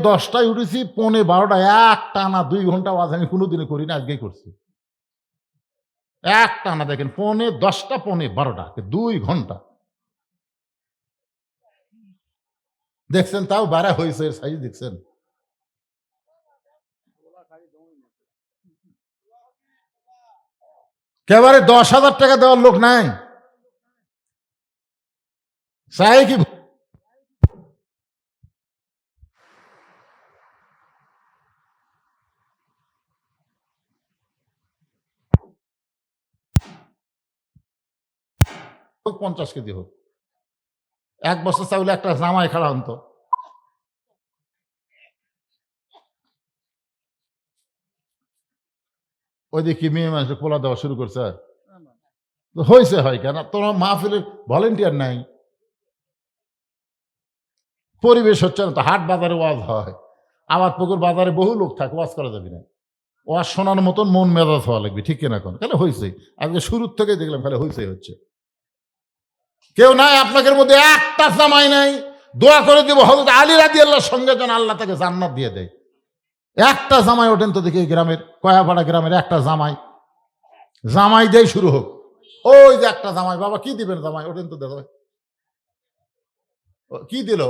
10:45 উঠেছি, 12:15 এক টানা 2 ঘন্টা আওয়াজ আমি কোনোদিনে করি না, আজকেই করছি এক টানা। দেখেন 10:10, 12:15 2 ঘন্টা দেখছেন, তাও বাড়া হয়েছে সাইজ দেখছেন। কেবারে 10,000 টাকা দেওয়ার লোক নাই, চাই কি? হোক 50 কেজি হোক, 1 বছর চাইলে একটা জামাই খাড়া হতো। ওই দেখি মেয়ে মানুষের পোলা দেওয়া শুরু করছে, হয়েছে হয় কেন? তোমার মাহফিলের ভলেন্টিয়ার নাই, পরিবেশ হচ্ছে না তো। হাট বাজারে ওয়াজ হয়, আবার পুকুর বাজারে বহু লোক থাকে, ওয়াজ করা যাবে না, ওয়াজ শোনার মতন মন মেজাজ হওয়া লাগবে, ঠিক কিনা? কোন তাহলে হয়েছে, আজকে শুরুর থেকে দেখলাম খালি হয়েছে হচ্ছে। কেউ নাই আপনাদের মধ্যে, একটা জামাই নাই। দোয়া করে দিব হযরত আলী রাদিয়াল্লাহর সঙ্গে যেন আল্লাহ তাকে জান্নাত দিয়ে দেয়। একটা জামাই ওঠেন তো দেখি, গ্রামের কয়াপাড়া গ্রামের একটা জামাই, জামাই দিয়ে শুরু হোক। ওই যে একটা জামাই, বাবা কি দিবেন? জামাই ওঠেন তো দেখো কি দিল।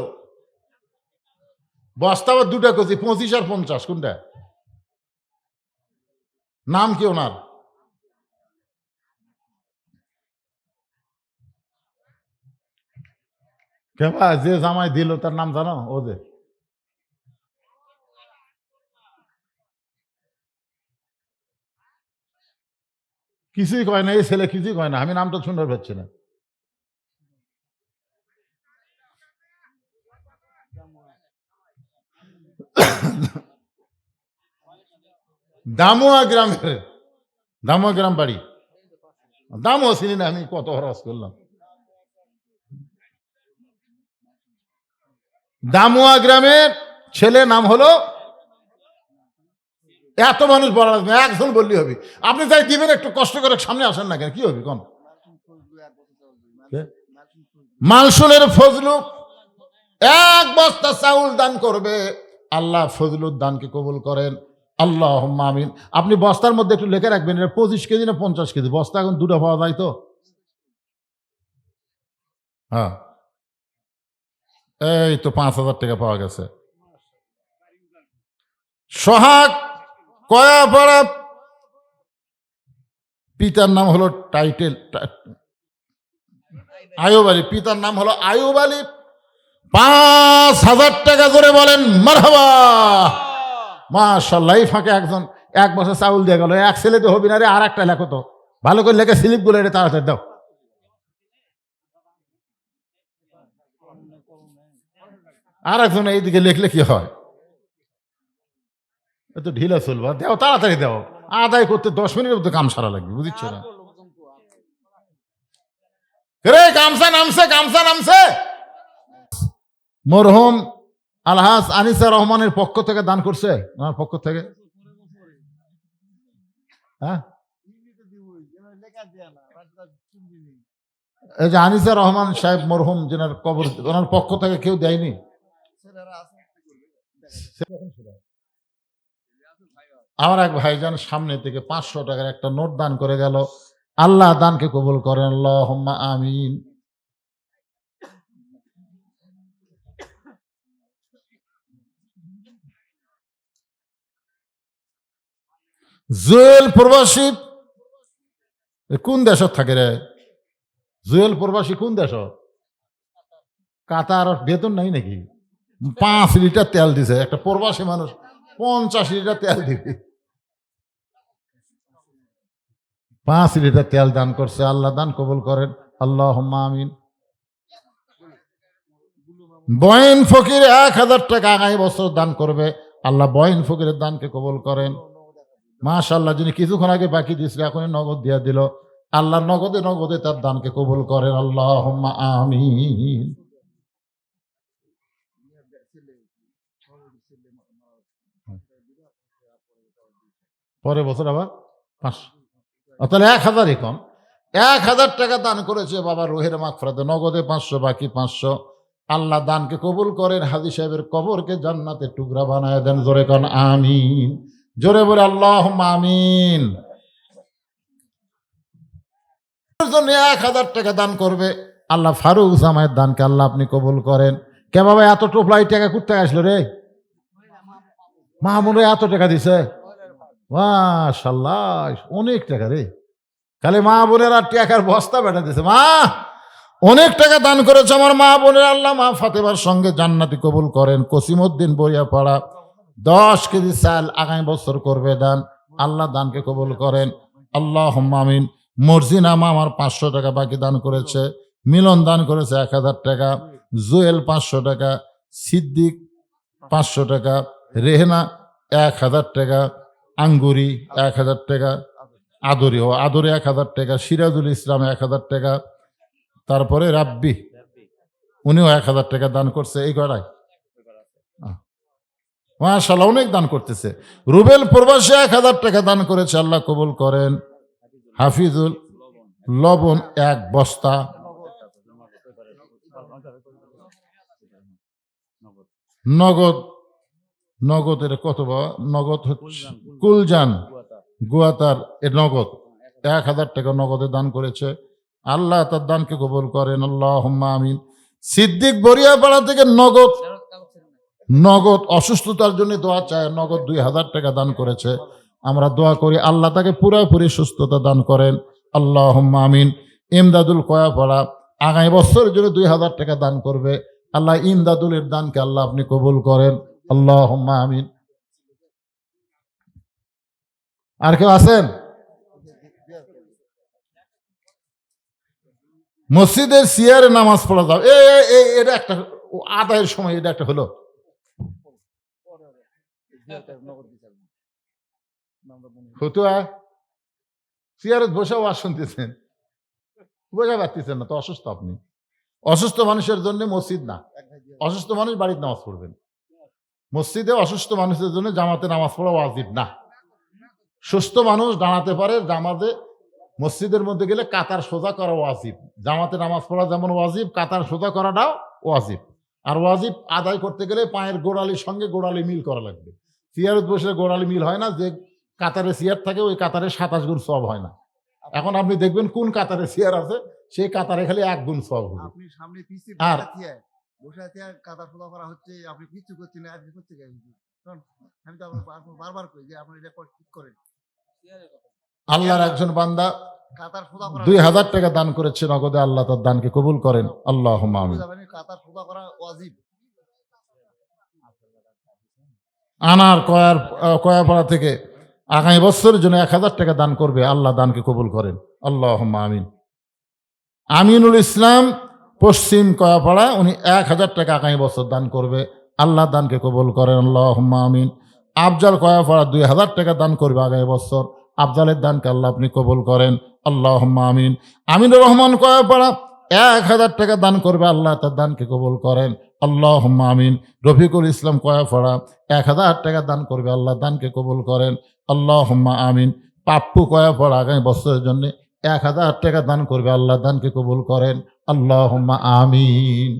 বস্তা আবার 2টা কেজি, 25 আর 50, কোনটা? নাম কি ওনার? কেবা যে জামাই দিল তার নাম জানো? ও যে কিছুই কয় না, এই ছেলে কিছুই কয় না, আমি নামটা শুনতে পাচ্ছি না। দামুয়া গ্রামের, দামুয়া গ্রাম বাড়ি, দামুয়া চিনি না আমি, কত হরাস করলাম। দামুয়া গ্রামের ছেলে, নাম হলো, এত মানুষ বলা লাগবে, একজন বললি হবে। আপনি তাই দিবেন, একটু কষ্ট করে সামনে আসেন না কেন? কি হবে কোন? মালসুলের ফজলু 1 বস্তা চাউল দান করবে, আল্লাহ ফজলুর দানকে কবুল করেন, আল্লাহুম্মা আমিন। আপনি বস্তার মধ্যে একটু লিখে রাখবেন, এটা 25 কেজি না 50 কেজি। বস্তা এখন 2টা পাওয়া যায় তো। হ্যাঁ, এই তো 5,000 টাকা পাওয়া গেছে। সোহাগ কয়াপাড়া, পিতার নাম হলো আয়ুব আলী, পিতার নাম হলো আয়ুব আলী। 5,000 টাকা করে বলেন মারহাবা, মাশাআল্লাহ। এই ফাঁকে একজন 1 বছর চাউল দিয়ে গেল। এক ছেলে তো হবি না রে, আর একটা লেখো তো, ভালো করে লেখে স্লিপ গুলো এটা তাড়াতাড়ি দাও। আর একজন এইদিকে লিখলে কি হয়? এত ঢিলা চলবা, দেও তাড়াতাড়ি দেও, আদায় করতে 10 মিনিটের মধ্যে কাম সারা লাগবে, বুঝিচ্ছ না? রে গামছা নামছে, গামছা নামছে। মরহুম আলহাজ আনিসা রহমানের পক্ষ থেকে দান করছে, ওনার পক্ষ থেকে। হ্যাঁ, এই যে আনিসা রহমান সাহেব মরহুম, যেনার কবর, ওনার পক্ষ থেকে কেউ দেয়নি। আমার এক ভাইজান সামনে থেকে 500 টাকার একটা নোট দান করে গেল, আল্লাহ দানকে কবুল করেন, আল্লাহুম্মা আমিন। জুয়েল প্রবাসী কোন দেশত থাকে রে? জুয়েল প্রবাসী কোন দেশ? কাতার। বেতন নাই নাকি? 5 লিটার তেল দিছে একটা প্রবাসী মানুষ, 50 লিটার তেল দিবে। 5 লিটার তেল দান করছে, আল্লাহ দান কবুল করেন, আল্লাহুম্মা আমিন। বয়েন ফকির 1,000 টাকা আগামী বছর দান করবে, আল্লাহ বয়েন ফকিরের দানকে কবুল করেন। মাশাআল্লাহ, যিনি কিছুক্ষণ আগে বাকি দিয়েছিল এখনই নগদ দিয়া দিল, আল্লাহ নগদে নগদে তার দানকে কবুল করেন, আল্লাহুম্মা আমিন। পরের বছর আবার 500, তাহলে 1,000ই কম। 1,000 টাকা দান করেছে বাবা রুহের মাগফিরাতে, নগদে 500, বাকি 500। আল্লাহ দানকে কবুল করেন, হাজী সাহেবের কবরকে জান্নাতের টুকরা বানায় দেন। জোরে কোন আমিন, জোরে বলে আল্লাহুম্মা আমিন। 1,000 টাকা দান করবে, আল্লাহ ফারুক জামাইয়ের দানকে আল্লাহ আপনি কবুল করেন। কে বাবা এত টোপলাই টাকা কোথা থেকে আসলো রে? মাহমুদ এত টাকা দিছে, মাশাআল্লাহ, অনেক টাকা রে। খালি মা বোনেরা টাকার বস্তা বেটা দিছে। মা অনেক টাকা দান করেছে আমার মা বোনের, আল্লাহ মা ফাতেমার সঙ্গে জান্নাতি কবুল করেন। কসিমউদ্দিন বরিয়াপাড়া 10 কেজি চাল আগামী বছর করবে দান, আল্লাহ দানকে কবুল করেন। আল্লাহুম্মা আমিন। মর্জিনা মা আমার 500 টাকা বাকি দান করেছে। মিলন দান করেছে 1000 টাকা। জুয়েল 500 টাকা। সিদ্দিক 500 টাকা। রেহনা 1000 টাকা। আঙ্গুরি 1000 টাকা। আদরি 1000 টাকা। সিরাজুল ইসলাম 1000 টাকা। তারপরে রাব্বি উনিও 1000 টাকা দান করছে। এই কড়াই মাশাআল্লাহ অনেক দান করতেছে। রুবেল প্রবাসী 1000 টাকা দান করেছে, আল্লাহ কবুল করেন। হাফিজুল লবণ 1 বস্তা। নগদ নগদ এটা কত বাবা? নগদ হচ্ছে কুলজান গুয়াতার এ নগদ 1000 টাকা নগদে দান করেছে, আল্লাহ তার দানকে কবুল করেন। আল্লাহুম্মা আমিন। সিদ্দিক বরিয়াপাড়া থেকে নগদ নগদ অসুস্থতার জন্য দোয়া চায়, নগদ 2000 টাকা দান করেছে। আমরা দোয়া করি আল্লাহ তাকে পুরোপুরি সুস্থতা দান করেন। আল্লাহুম্মা আমিন। ইমদাদুল কয়াপাড়া আগামী বছরের জন্য 2000 টাকা দান করবে, আল্লাহ ইমদাদুলের দানকে আল্লাহ আপনি কবুল করেন। আল্লাহুম্মা আমিন। আর কেউ আছেন? মসজিদের সিয়ারে নামাজ পড়া যাও। এটা একটা আদায়ের সময়, এটা একটা হলো। ফতুয়া সিয়ারে বসে ওয়াজ শুনতেছেন, বোঝা পারতেছেন না তো, অসুস্থ আপনি। অসুস্থ মানুষের জন্য মসজিদ না, অসুস্থ মানুষ বাড়িতে নামাজ পড়বেন। মসজিদে অসুস্থ মানুষের জন্য জামাতে নামাজ পড়া ওয়াজিব না। সুস্থ মানুষ দাঁড়াতে পারে জামাতে। মসজিদের মধ্যে গেলে কাতার সোজা করা ওয়াজিব। জামাতে নামাজ পড়া যেমন ওয়াজিব, কাতার সোজা করাটাও ওয়াজিব। আর ওয়াজিব আদায় করতে গেলে পায়ের গোড়ালির সঙ্গে গোড়ালি মিল করা লাগবে। সিয়ারত বসে গোড়ালি মিল হয় না, যে কাতারে সিয়ার থাকে ওই কাতারে 27 গুণ সওয়াব হয় না। এখন আপনি দেখবেন কোন কাতারে সিয়ার আছে, সেই কাতারে খালি 1 গুণ সওয়াব হবে। আপনি সামনে পিছিয়ে আর বসে আছে, কাদা ফোলা করা হচ্ছে, আপনি পিছু করছেন, আজকে করতে গেছেন। আমি তো আপনার বারবার কই যে আপনি রেকর্ড ঠিক করেন। আল্লাহর একজন বান্দা কাতার ফোলা করা 2000 টাকা দান করেছে নগদে, আল্লাহ তার দানকে কবুল করেন। আল্লাহুম্মা আমিন। কাতার ফোলা করা ওয়াজিব। আনার কয়াপাড়া থেকে আগামী বছরের জন্য 1000 টাকা দান করবে, আল্লাহ দানকে কবুল করেন। আল্লাহুম্মা আমিন। আমিনুল ইসলাম পশ্চিম কয়াপাড়া, উনি 1000 টাকা আগামী বছর দান করবে, আল্লাহ দানকে কবুল করেন। আল্লাহুম্মা আমিন। আফজাল কয়াপাড়া 2000 টাকা দান করবে আগামী বছর, আফজালের দানকে আল্লাহ আপনি কবুল করেন। আল্লাহুম্মা আমিন। আমিনুর রহমান কয়াপাড়া 1000 টাকা দান করবে, আল্লাহ তার দানকে কবুল করেন। আল্লাহুম্মা আমিন। রফিকুল ইসলাম কয়াপাড়া 1000 টাকা দান করবে, আল্লাহ দানকে কবুল করেন। আল্লাহুম্মা আমিন। পাপ্পু কয়াপাড়া আগামী বছরের জন্য 1000 টাকা দান করবে, আল্লাহ দানকে কবুল করেন। আল্লাহুম্মা আমিন।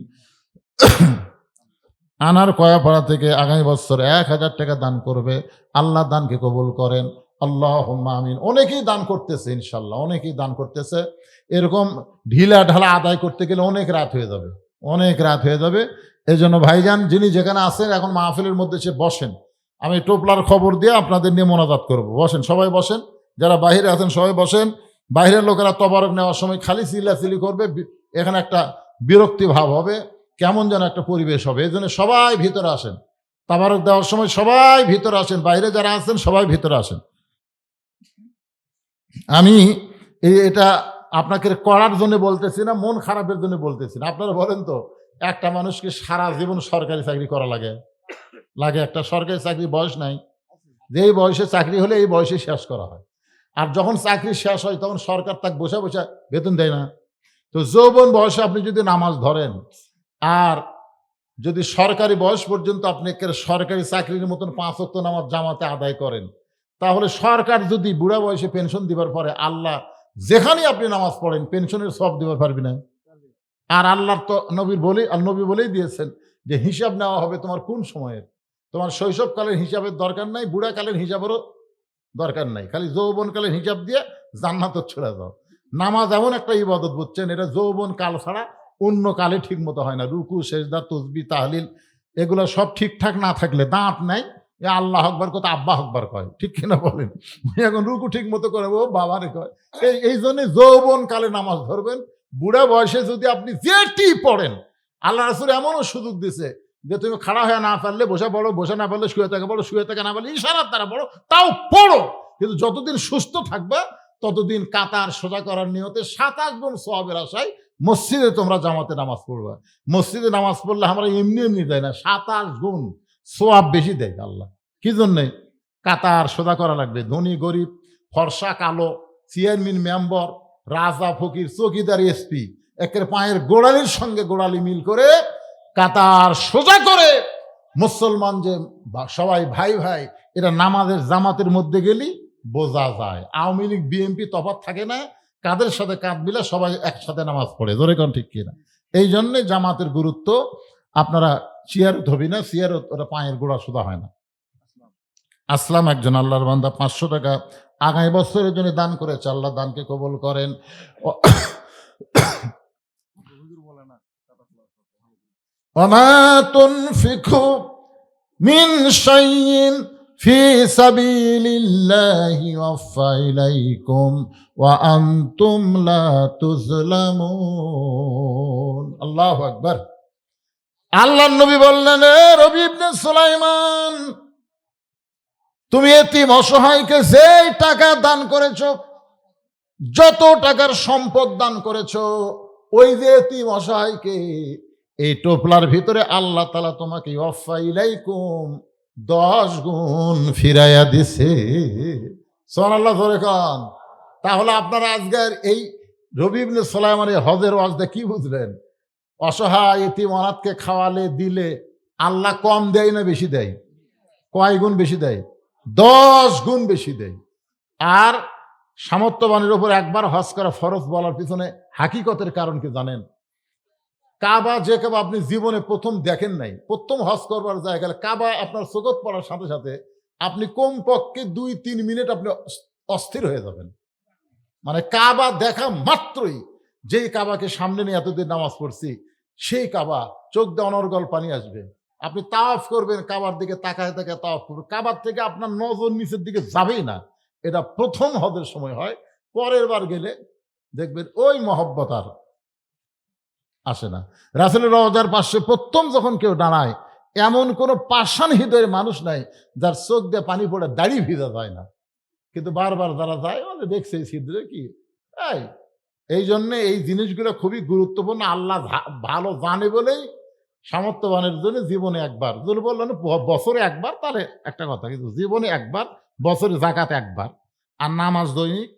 আনার কয়াপাড়া থেকে আগামী বছর 1000 টাকা দান করবে, আল্লাহ দানকে কবুল করেন। আল্লাহুম্মা আমিন। অনেকেই দান করতেছে, ইনশাল্লাহ অনেকেই দান করতেছে। এরকম ঢিলা ঢালা আদায় করতে গেলে অনেক রাত হয়ে যাবে, অনেক রাত হয়ে যাবে। এই জন্য ভাইজান যিনি যেখানে আছেন এখন মাহফিলের মধ্যে সে বসেন, আমি টোপলার খবর দিয়ে আপনাদের নিয়ে মোনাজাত করবো। বসেন, সবাই বসেন, যারা বাইরে আছেন সবাই বসেন। বাইরের লোকেরা তবারক নেওয়ার সময় খালি চিল্লাচিল্লি করবে, এখানে একটা বিরক্তি ভাব হবে, কেমন যেন একটা পরিবেশ হবে। এই জন্য সবাই ভিতরে আসেন, তাবারক দেওয়ার সময় সবাই ভিতরে আসেন, বাইরে যারা আছেন সবাই ভিতরে আসেন। আমি এটা আপনাকে করার জন্য বলতেছি না, মন খারাপের জন্য বলতেছি না। আপনারা বলেন তো, একটা মানুষকে সারা জীবন সরকারি চাকরি করা লাগে? একটা সরকারি চাকরি বয়স নাই, যেই বয়সে চাকরি হলে এই বয়সে শেষ করা হয়। আর যখন চাকরি শেষ হয় তখন সরকার তাকে বসে বসে বেতন দেয় না। তো যৌবন বয়সে আপনি যদি নামাজ ধরেন আর যদি সরকারি বয়স পর্যন্ত আপনি সরকারি চাকরির মতন 5 ওয়াক্ত নামাজ জামাতে আদায় করেন, তাহলে সরকার যদি বুড়া বয়সে পেনশন দিবার পরে আল্লাহ যেখানে আপনি নামাজ পড়েন পেনশনের সব দিবার পারবি না। আর আল্লাহর তো নবী বলেই দিয়েছেন যে হিসাব নেওয়া হবে তোমার কোন সময়ের। তোমার শৈশবকালের হিসাবের দরকার নাই, বুড়াকালের হিসাবেরও দরকার নাই, খালি যৌবনকালের হিসাব দিয়ে জান্নাতে চলে যাও। নামাজ এমন একটা ইবাদত বুঝছেন, এটা যৌবন কাল ছাড়া অন্য কালে ঠিক মতো হয় না। রুকু, সেজদা, তসবিহ, তাহলিল এগুলো সব ঠিকঠাক না থাকলে, দাঁত নাই, এ আল্লাহ আকবার কত আব্বা আকবার কয়, ঠিক কিনা বলেন? এখন রুকু ঠিক মতো করে ও বাবারে কয়। এই জন্য যৌবন কালে নামাজ ধরবেন। বুড়া বয়সে যদি আপনি যেটি পড়েন, আল্লাহ রাসূল এমনও সুযোগ দিছে যে তুমি খাড়া হয়ে না পারলে বসে পড়ো, বসে না পারলে শুয়ে থেকে পড়ো, শুয়ে থেকে না পারলে ইশারার দ্বারা পড়ো, তাও পড়ো। কিন্তু যতদিন সুস্থ থাকবা ততদিন কাতার সোজা করার নিয়তে 27 গুণ সওয়াবের আশায় মসজিদে তোমরা জামাতে নামাজ পড়বা। মসজিদে নামাজ পড়লে আমরা এমনি এমনি দেয় না, 27 গুণ সওয়াব বেশি দেয় আল্লাহ। কি জন্যে? কাতার সোজা করা লাগবে। ধনী গরিব, ফর্সা কালো, চেয়ারম্যান মেম্বার, রাজা ফকির, চৌকিদার এসপি, একের পায়ের গোড়ালির সঙ্গে গোড়ালি মিল করে কাতার সোজা করে মুসলমান যে সবাই ভাই ভাই, এটা নামাজের জামাতের মধ্যে গেলি বোঝা যায়। আওয়ামী লীগ বিএনপি তফাৎ থাকে না, কাদের সাথে কাঁধ মিলে সবাই একসাথে নামাজ পড়ে, জোরে কোন ঠিক কিনা? এই জন্যে জামাতের গুরুত্ব। আপনারা চেয়ারত হবি না, চেয়ারত ওরা পায়ের গোড়া সোজা হয় না। আসলাম একজন আল্লাহর বান্দা 500 টাকা আগামী বছরের জন্য দান করেছে, আল্লাহ দানকে কবুল করেন। হুজুর বলে না কাদা খোলা ওমা তুনফিকু মিন শাইইন ফি সাবিলিল্লাহি ওয়াফা ইলাইকুম ওয়া আনতুম লা তুজলামুন। আল্লাহু আকবার। আল্লাহর নবী বললেন, এ রবি ইবনে সুলাইমান, তুমি এতিম অসহায়কে যেই টাকা দান করেছো, যত টাকার সম্পদ দান করেছো, ওই যে এতিম অসহায়কে এই টোপলার ভিতরে আল্লাহ তাআলা তোমাকে ওয়াফা ইলাইকুম 10 গুণ ফিরাইয়া দিছে। সুবহানাল্লাহ ধরে কান। তাহলে আপনারা আজকের এই রবি ইবনে সুলাইমানের হজের ওয়াজটা কি বুঝলেন? অসহায় এতিম অনাথকে খাওয়ালে দিলে আল্লাহ কম দেয় না বেশি দেয়? কয় গুণ বেশি দেয়? 10 গুণ বেশি দেয়। আর সামর্থ্যবানের উপর একবার হজ করা ফরজ বলার পিছনে হাকিকতের কারণ কি জানেন? কাবা যে কাবা আপনি জীবনে প্রথম দেখেন নাই, প্রথম হজ করবার জায়গায় কাবা আপনার চোখত পড়ার সাথে সাথে আপনি কমপক্ষে 2-3 মিনিট আপনি অস্থির হয়ে যাবেন। মানে কাবা দেখা মাত্রই, যেই কাবাকে সামনে নিয়ে এতদিন নামাজ পড়ছি, সেই কাবা চোখ দিয়ে অনর্গল পানি আসবে। আপনি তাওয়াফ করবেন, কাবার দিকে তাকায় তাকায় তাওয়াফ করবেন, কাবার থেকে আপনার নজর নিচের দিকে যাবেই না। এটা প্রথম হজের সময় হয়। পরের বার গেলে দেখবেন ওই মহব্বত আর আসে না। রাসূলের রওজার পাশে প্রথম যখন কেউ দাঁড়ায়, এমন কোনো পাষাণ হৃদয়ের মানুষ নাই যার চোখ দিয়ে পানি পড়ে দাড়ি ভিজা যায় না। কিন্তু বারবার যারা যায় ওদের দেখছে এই ছিদ্রে কি এই জন্যে এই জিনিসগুলো খুবই গুরুত্বপূর্ণ। আল্লাহ ভালো জানে বলেই সামর্থ্যবানের জন্য জীবনে একবার, যদি বললেন বছরে একবার তাহলে একটা কথা, কিন্তু জীবনে একবার, বছরে যাকাত একবার, আর নামাজ দৈনিক